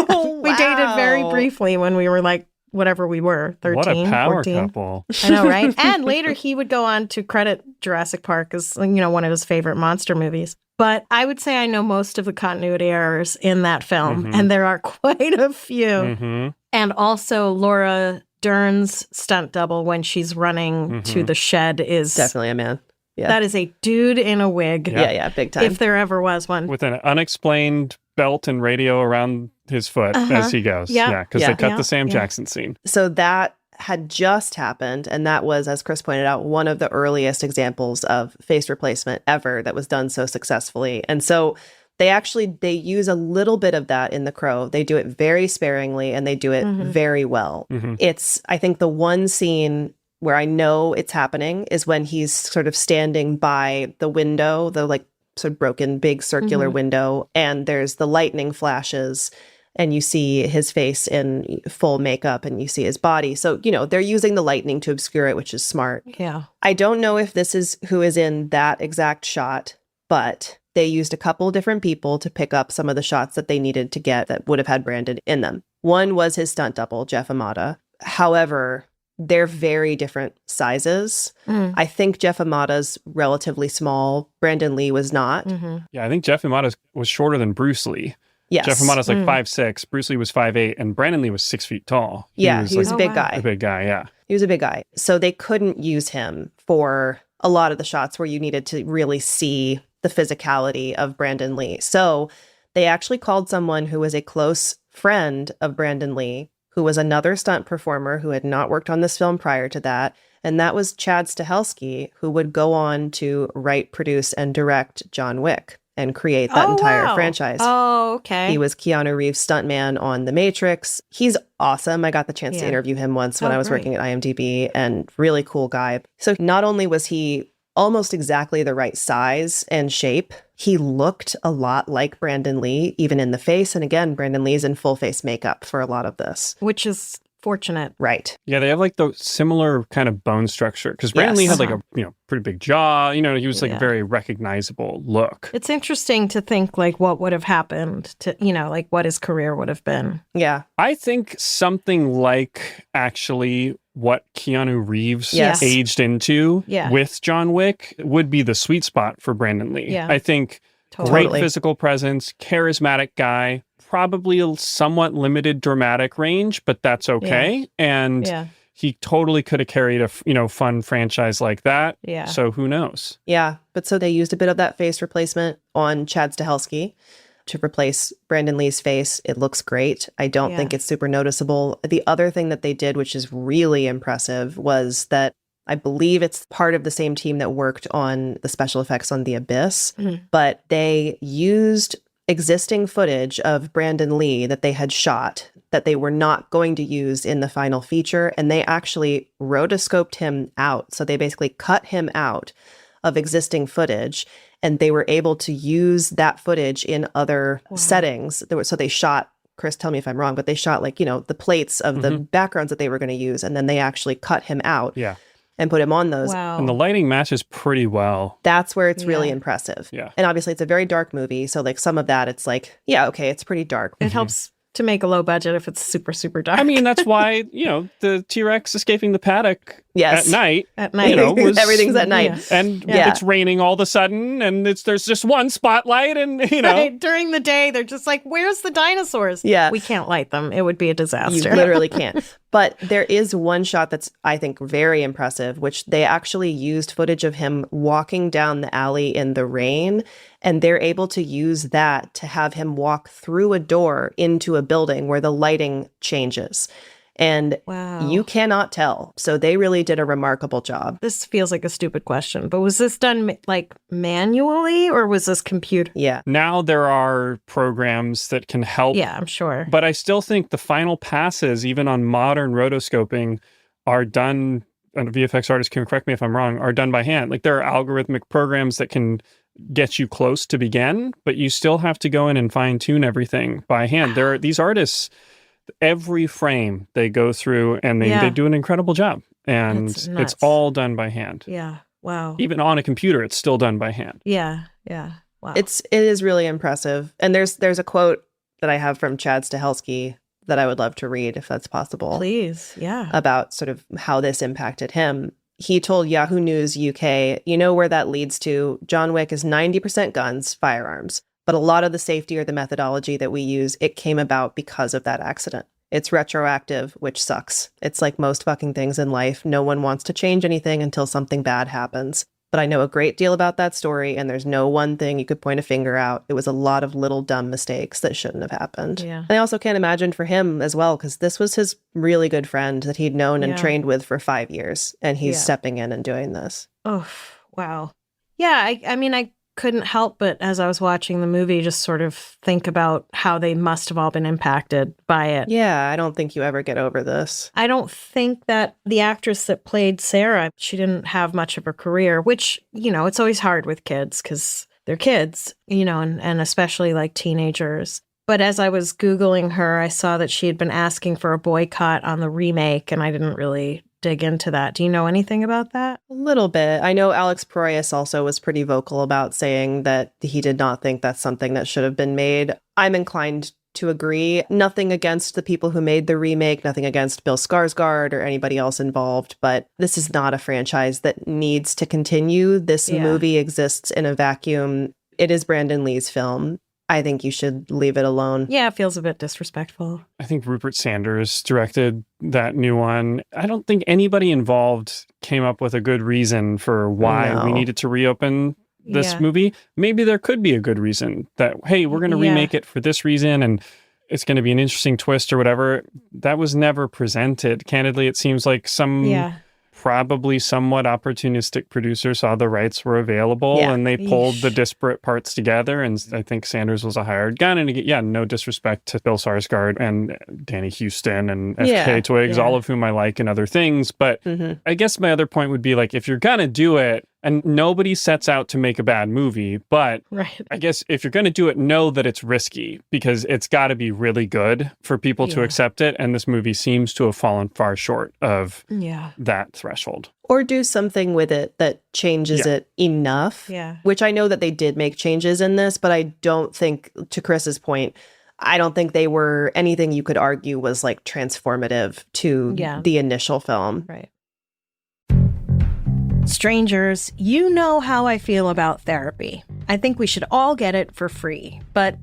Oh, We dated very wow. briefly when we were like, whatever we were, 13, What a power 14. couple. I know, right? And later he would go on to credit Jurassic Park as, you know, one of his favorite monster movies. But I would say I know most of the continuity errors in that film, and there are quite a few. And also Laura Dern's stunt double when she's running to the shed is Definitely a man. Yeah. that is a dude in a wig. Yeah, big time. If there ever was one. With an unexplained belt and radio around his foot as he goes. Yeah. Yeah, because Yeah. they cut Yeah. the Sam Yeah. Jackson scene. So that had just happened, and that was, as Chris pointed out, one of the earliest examples of face replacement ever that was done so successfully. And so they use a little bit of that in The Crow. They do it very sparingly, and they do it very well. It's, I think, the one scene where I know it's happening is when he's sort of standing by the window, the like sort of broken big circular window, and there's the lightning flashes, and you see his face in full makeup and you see his body. So, you know, they're using the lightning to obscure it, which is smart. Yeah. I don't know if this is who is in that exact shot, but They used a couple different people to pick up some of the shots that they needed to get that would have had Brandon in them. One was his stunt double, Jeff Amata. However, they're very different sizes. I think Jeff Amata's relatively small. Brandon Lee was not. Yeah, I think Jeff Amata was shorter than Bruce Lee. Yes. Jeff Amata's like 5'6", Bruce Lee was 5'8", and Brandon Lee was 6 feet tall. He was a big guy. A big guy, yeah. He was a big guy. So they couldn't use him for a lot of the shots where you needed to really see the physicality of Brandon Lee. So they actually called someone who was a close friend of Brandon Lee, who was another stunt performer who had not worked on this film prior to that. And that was Chad Stahelski, who would go on to write, produce, and direct John Wick and create that entire franchise. Oh, okay. He was Keanu Reeves' stuntman on The Matrix. He's awesome. I got the chance to interview him once when I was working at IMDb, and really cool guy. So not only was he almost exactly the right size and shape, he looked a lot like Brandon Lee, even in the face. And again, Brandon Lee's in full face makeup for a lot of this. Which is fortunate. Right. Yeah, they have like the similar kind of bone structure, because Brandon Lee had like a pretty big jaw. He was like a very recognizable look. It's interesting to think like what would have happened to, like what his career would have been. Yeah. I think something like actually what Keanu Reeves aged into with John Wick would be the sweet spot for Brandon Lee. Yeah. I think great physical presence, charismatic guy, probably a somewhat limited dramatic range, but that's okay. And he totally could have carried a fun franchise like that. Yeah. So who knows? Yeah. But so they used a bit of that face replacement on Chad Stahelski to replace Brandon Lee's face. It looks great. I don't think it's super noticeable. The other thing that they did, which is really impressive, was that I believe it's part of the same team that worked on the special effects on The Abyss, but they used existing footage of Brandon Lee that they had shot that they were not going to use in the final feature, and they actually rotoscoped him out. So they basically cut him out of existing footage, and they were able to use that footage in other settings. So they shot, Chris, tell me if I'm wrong, but they shot like, the plates of the backgrounds that they were going to use, and then they actually cut him out. Yeah. And put him on those. Wow. And the lighting matches pretty well. That's where it's really impressive. Yeah. And obviously it's a very dark movie. So like some of that, it's like, it's pretty dark. It helps to make a low budget if it's super, super dark. I mean, that's why, the T-Rex escaping the paddock at night. At night. Everything's at night. Yeah. And it's raining all of a sudden, and there's just one spotlight, and, Right. During the day, they're just like, where's the dinosaurs? Yeah. We can't light them. It would be a disaster. You literally can't. But there is one shot that's, I think, very impressive, which they actually used footage of him walking down the alley in the rain, and they're able to use that to have him walk through a door into a building where the lighting changes. And you cannot tell. So they really did a remarkable job. This feels like a stupid question, but was this done like manually, or was this computer? Yeah. Now there are programs that can help. Yeah, I'm sure. But I still think the final passes, even on modern rotoscoping, are done, and VFX artists can correct me if I'm wrong, are done by hand. Like there are algorithmic programs that can get you close to begin, but you still have to go in and fine tune everything by hand. There are these artists, every frame they go through, and they do an incredible job, and it's all done by hand. Yeah. Wow. Even on a computer, it's still done by hand. Yeah. Yeah. Wow. It is really impressive. And there's a quote that I have from Chad Stahelski that I would love to read, if that's possible. Please. Yeah. About sort of how this impacted him. He told Yahoo News UK, "You know where that leads to? John Wick is 90% guns, firearms. But a lot of the safety or the methodology that we use, it came about because of that accident. It's retroactive, which sucks. It's like most fucking things in life. No one wants to change anything until something bad happens. But I know a great deal about that story, and there's no one thing you could point a finger out. It was a lot of little dumb mistakes that shouldn't have happened." Yeah. And I also can't imagine for him as well, because this was his really good friend that he'd known and trained with for 5 years, and he's stepping in and doing this. Oh, wow. Yeah, I mean, I couldn't help but, as I was watching the movie, just sort of think about how they must have all been impacted by it. Yeah, I don't think you ever get over this. I don't think that the actress that played Sarah, she didn't have much of a career, which, it's always hard with kids because they're kids, and especially like teenagers. But as I was Googling her, I saw that she had been asking for a boycott on the remake, and I didn't really dig into that. Do you know anything about that? A little bit. I know Alex Proyas also was pretty vocal about saying that he did not think that's something that should have been made. I'm inclined to agree. Nothing against the people who made the remake, nothing against Bill Skarsgård or anybody else involved, but this is not a franchise that needs to continue. This movie exists in a vacuum. It is Brandon Lee's film. I think you should leave it alone. Yeah, it feels a bit disrespectful. I think Rupert Sanders directed that new one. I don't think anybody involved came up with a good reason for why we needed to reopen this movie. Maybe there could be a good reason that, hey, we're going to remake it for this reason and it's going to be an interesting twist or whatever. That was never presented. Candidly, it seems like some probably somewhat opportunistic producer saw the rights were available and they pulled the disparate parts together. And I think Sanders was a hired gun. And no disrespect to Bill Skarsgård and Danny Houston and FK Twigs, all of whom I like in other things. But I guess my other point would be like, if you're going to do it, and nobody sets out to make a bad movie, but I guess if you're going to do it, know that it's risky because it's got to be really good for people to accept it. And this movie seems to have fallen far short of that threshold. Or do something with it that changes it enough, which I know that they did make changes in this, but I don't think, to Chris's point, I don't think they were anything you could argue was like transformative to the initial film. Right. Strangers, you know how I feel about therapy. I think we should all get it for free. But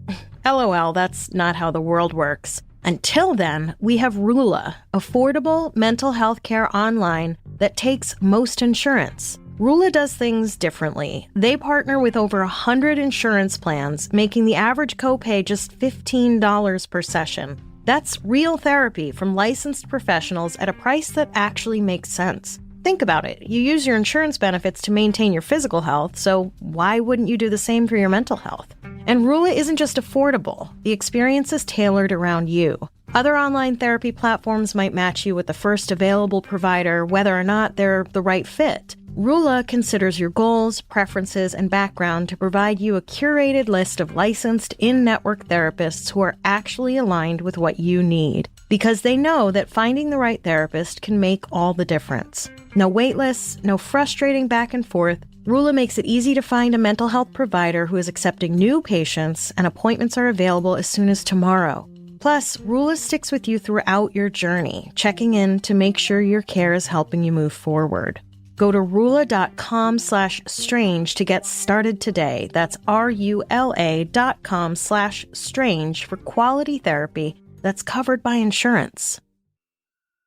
LOL, that's not how the world works. Until then, we have Rula, affordable mental health care online that takes most insurance. Rula does things differently. They partner with over 100 insurance plans, making the average copay just $15 per session. That's real therapy from licensed professionals at a price that actually makes sense. Think about it. You use your insurance benefits to maintain your physical health, so why wouldn't you do the same for your mental health? And Rula isn't just affordable. The experience is tailored around you. Other online therapy platforms might match you with the first available provider, whether or not they're the right fit. Rula considers your goals, preferences, and background to provide you a curated list of licensed in-network therapists who are actually aligned with what you need, because they know that finding the right therapist can make all the difference. No wait lists, no frustrating back and forth. Rula makes it easy to find a mental health provider who is accepting new patients, and appointments are available as soon as tomorrow. Plus, Rula sticks with you throughout your journey, checking in to make sure your care is helping you move forward. Go to rula.com/strange to get started today. That's RULA.com/strange for quality therapy that's covered by insurance.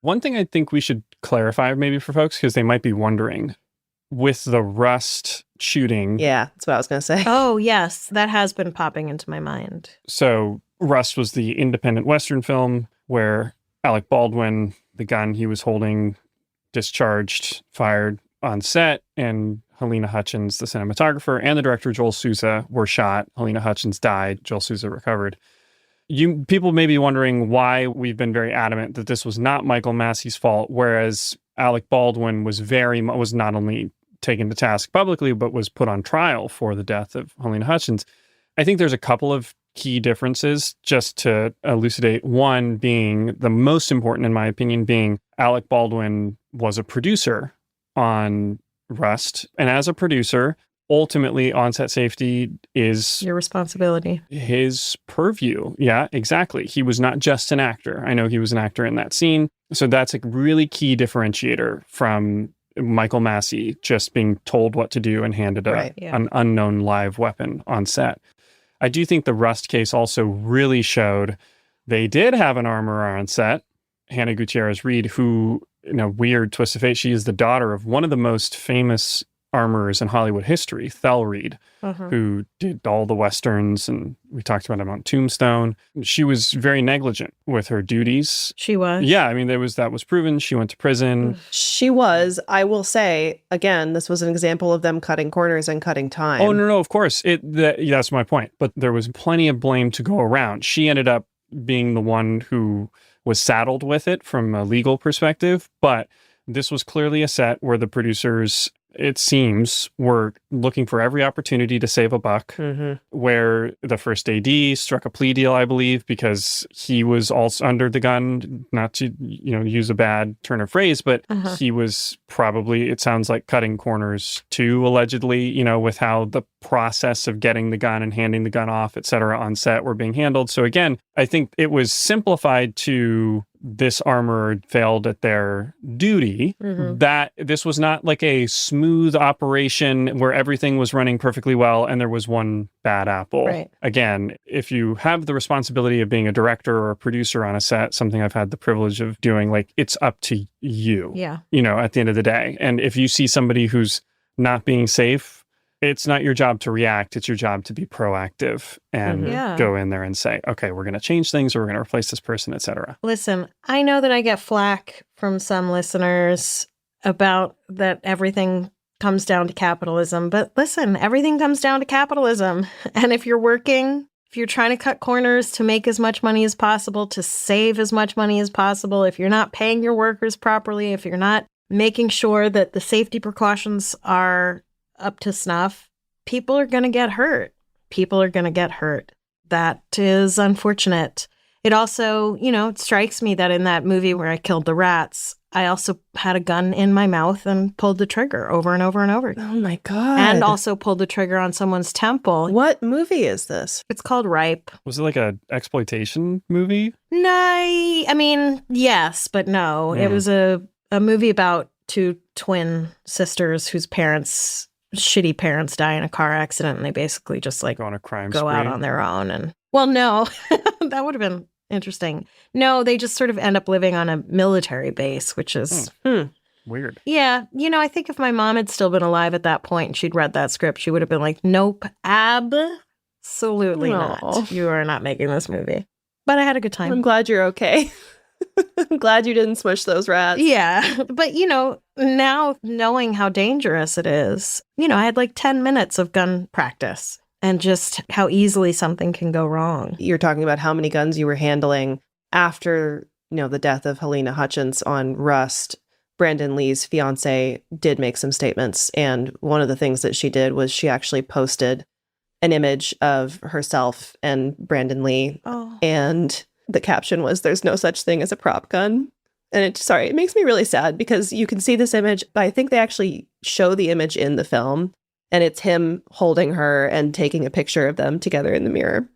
One thing I think we should clarify maybe for folks, because they might be wondering, with the Rust shooting. Yeah, that's what I was going to say. Oh, yes. That has been popping into my mind. So Rust was the independent Western film where Alec Baldwin, the gun he was holding, discharged, fired on set, and Helena Hutchins, the cinematographer, and the director Joel Souza were shot. Helena Hutchins died. Joel Souza recovered. People may be wondering why we've been very adamant that this was not Michael Massey's fault, whereas Alec Baldwin was not only taken to task publicly, but was put on trial for the death of Helena Hutchins. I think there's a couple of key differences just to elucidate. One being, the most important in my opinion, being Alec Baldwin was a producer on Rust. And as a producer, ultimately on-set safety is your responsibility, his purview. Yeah, exactly. He was not just an actor. I know he was an actor in that scene. So that's a really key differentiator from Michael Massey just being told what to do and handed an unknown live weapon on set. I do think the Rust case also really showed they did have an armorer on set, Hannah Gutierrez-Reed, who, in a weird twist of fate, she is the daughter of one of the most famous armorers in Hollywood history, Thel Reed, who did all the Westerns, and we talked about him on Tombstone. She was very negligent with her duties. She was? Yeah, I mean, that was proven. She went to prison. She was. I will say, again, this was an example of them cutting corners and cutting time. Oh, no, of course. That's my point. But there was plenty of blame to go around. She ended up being the one who was saddled with it from a legal perspective, but this was clearly a set where the producers it seems, were looking for every opportunity to save a buck, where the first AD struck a plea deal, I believe, because he was also under the gun, not to, use a bad turn of phrase, but he was probably, it sounds like, cutting corners too, allegedly, with how the process of getting the gun and handing the gun off, et cetera, on set were being handled. So again, I think it was simplified to this armorer failed at their duty, that this was not like a smooth operation where everything was running perfectly well and there was one bad apple. Right. Again, if you have the responsibility of being a director or a producer on a set, something I've had the privilege of doing, like, it's up to you, at the end of the day. And if you see somebody who's not being safe, it's not your job to react. It's your job to be proactive and go in there and say, okay, we're going to change things, or we're going to replace this person, etc. Listen, I know that I get flack from some listeners about that everything comes down to capitalism. But listen, everything comes down to capitalism. And if you're working, if you're trying to cut corners to make as much money as possible, to save as much money as possible, if you're not paying your workers properly, if you're not making sure that the safety precautions are up to snuff, people are going to get hurt. People are going to get hurt. That is unfortunate. It also, it strikes me that in that movie where I killed the rats, I also had a gun in my mouth and pulled the trigger over and over and over. Oh my God. And also pulled the trigger on someone's temple. What movie is this? It's called Ripe. Was it like a exploitation movie? No, I mean, yes, but no. It was a movie about two twin sisters whose shitty parents die in a car accident, and they basically just like go on a crime go spree. out on their own. And well, no, that would have been interesting. No, they just sort of end up living on a military base, which is weird. Yeah, I think if my mom had still been alive at that point and she'd read that script, she would have been like, "Nope, absolutely not. You are not making this movie." But I had a good time. I'm glad you're okay. I'm glad you didn't smush those rats. Yeah. But, now knowing how dangerous it is, I had like 10 minutes of gun practice and just how easily something can go wrong. You're talking about how many guns you were handling after, the death of Helena Hutchins on Rust. Brandon Lee's fiance did make some statements. And one of the things that she did was she actually posted an image of herself and Brandon Lee. Oh. And the caption was, "There's no such thing as a prop gun." And it makes me really sad because you can see this image, but I think they actually show the image in the film, and it's him holding her and taking a picture of them together in the mirror.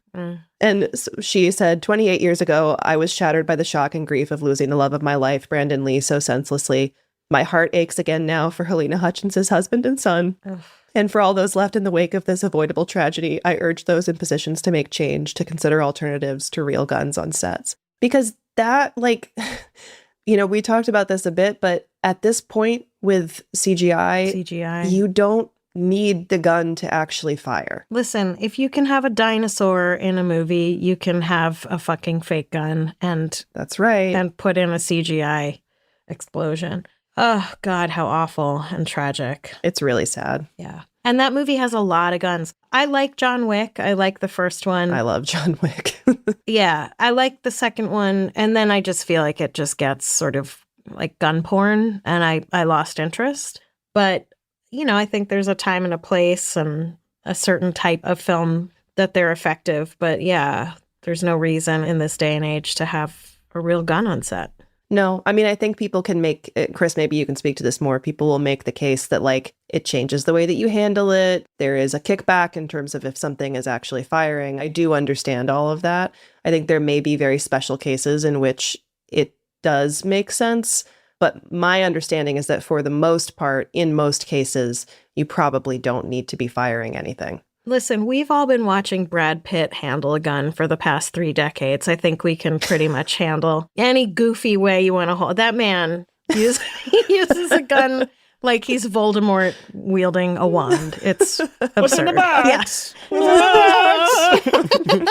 And so she said, 28 years ago, I was shattered by the shock and grief of losing the love of my life, Brandon Lee, so senselessly. My heart aches again now for Helena Hutchins' husband and son. Ugh. And for all those left in the wake of this avoidable tragedy, I urge those in positions to make change, to consider alternatives to real guns on sets. Because that, we talked about this a bit, but at this point with CGI, you don't need the gun to actually fire. Listen, if you can have a dinosaur in a movie, you can have a fucking fake gun and that's right. And put in a CGI explosion. Oh, God, how awful and tragic. It's really sad. Yeah. And that movie has a lot of guns. I like John Wick. I like the first one. I love John Wick. Yeah. I like the second one. And then I just feel like it just gets sort of like gun porn. And I lost interest. But, I think there's a time and a place and a certain type of film that they're effective. But yeah, there's no reason in this day and age to have a real gun on set. No, I mean, I think people can make, Chris, maybe you can speak to this more. People will make the case that it changes the way that you handle it. There is a kickback in terms of if something is actually firing. I do understand all of that. I think there may be very special cases in which it does make sense. But my understanding is that for the most part, in most cases, you probably don't need to be firing anything. Listen, we've all been watching Brad Pitt handle a gun for the past 3 decades. I think we can pretty much handle any goofy way you want to hold. That man uses a gun like he's Voldemort wielding a wand. It's absurd. What's in the box? Yeah.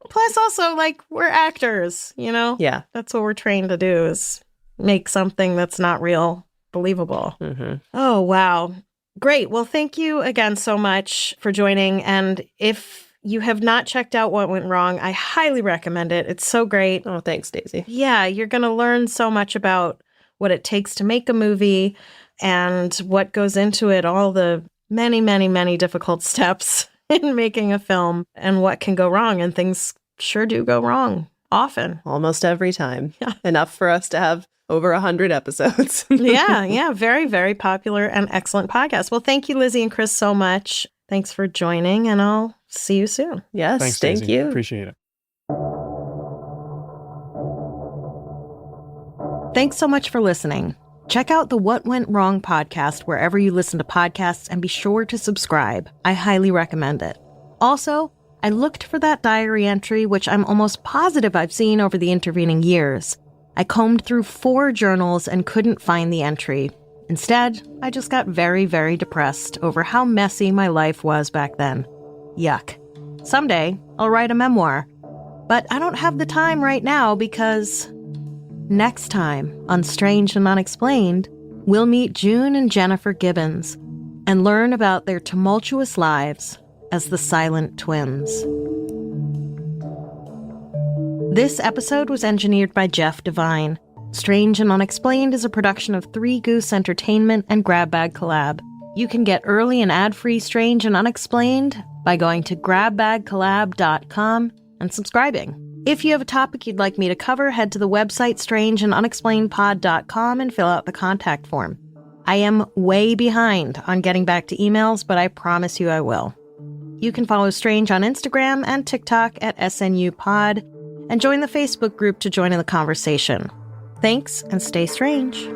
Plus, also, we're actors, Yeah. That's what we're trained to do is make something that's not real believable. Mm-hmm. Oh, wow. Great. Well, thank you again so much for joining. And if you have not checked out What Went Wrong, I highly recommend it. It's so great. Oh, thanks, Daisy. Yeah, you're going to learn so much about what it takes to make a movie, and what goes into it, all the many, many, many difficult steps in making a film and what can go wrong. And things sure do go wrong often. Almost every time. Yeah. Enough for us to have over 100 episodes. Yeah. Very, very popular and excellent podcast. Well, thank you, Lizzie and Chris, so much. Thanks for joining, and I'll see you soon. Yes, Thanks, thank Daisy. you. Appreciate it. Thanks so much for listening. Check out the What Went Wrong podcast wherever you listen to podcasts, and be sure to subscribe. I highly recommend it. Also, I looked for that diary entry, which I'm almost positive I've seen over the intervening years. I combed through 4 journals and couldn't find the entry. Instead, I just got very, very depressed over how messy my life was back then. Yuck. Someday, I'll write a memoir. But I don't have the time right now because next time on Strange and Unexplained, we'll meet June and Jennifer Gibbons and learn about their tumultuous lives as the Silent Twins. This episode was engineered by Jeff Devine. Strange and Unexplained is a production of Three Goose Entertainment and Grab Bag Collab. You can get early and ad-free Strange and Unexplained by going to grabbagcollab.com and subscribing. If you have a topic you'd like me to cover, head to the website strangeandunexplainedpod.com and fill out the contact form. I am way behind on getting back to emails, but I promise you I will. You can follow Strange on Instagram and TikTok at SNUpod, and join the Facebook group to join in the conversation. Thanks, and stay strange.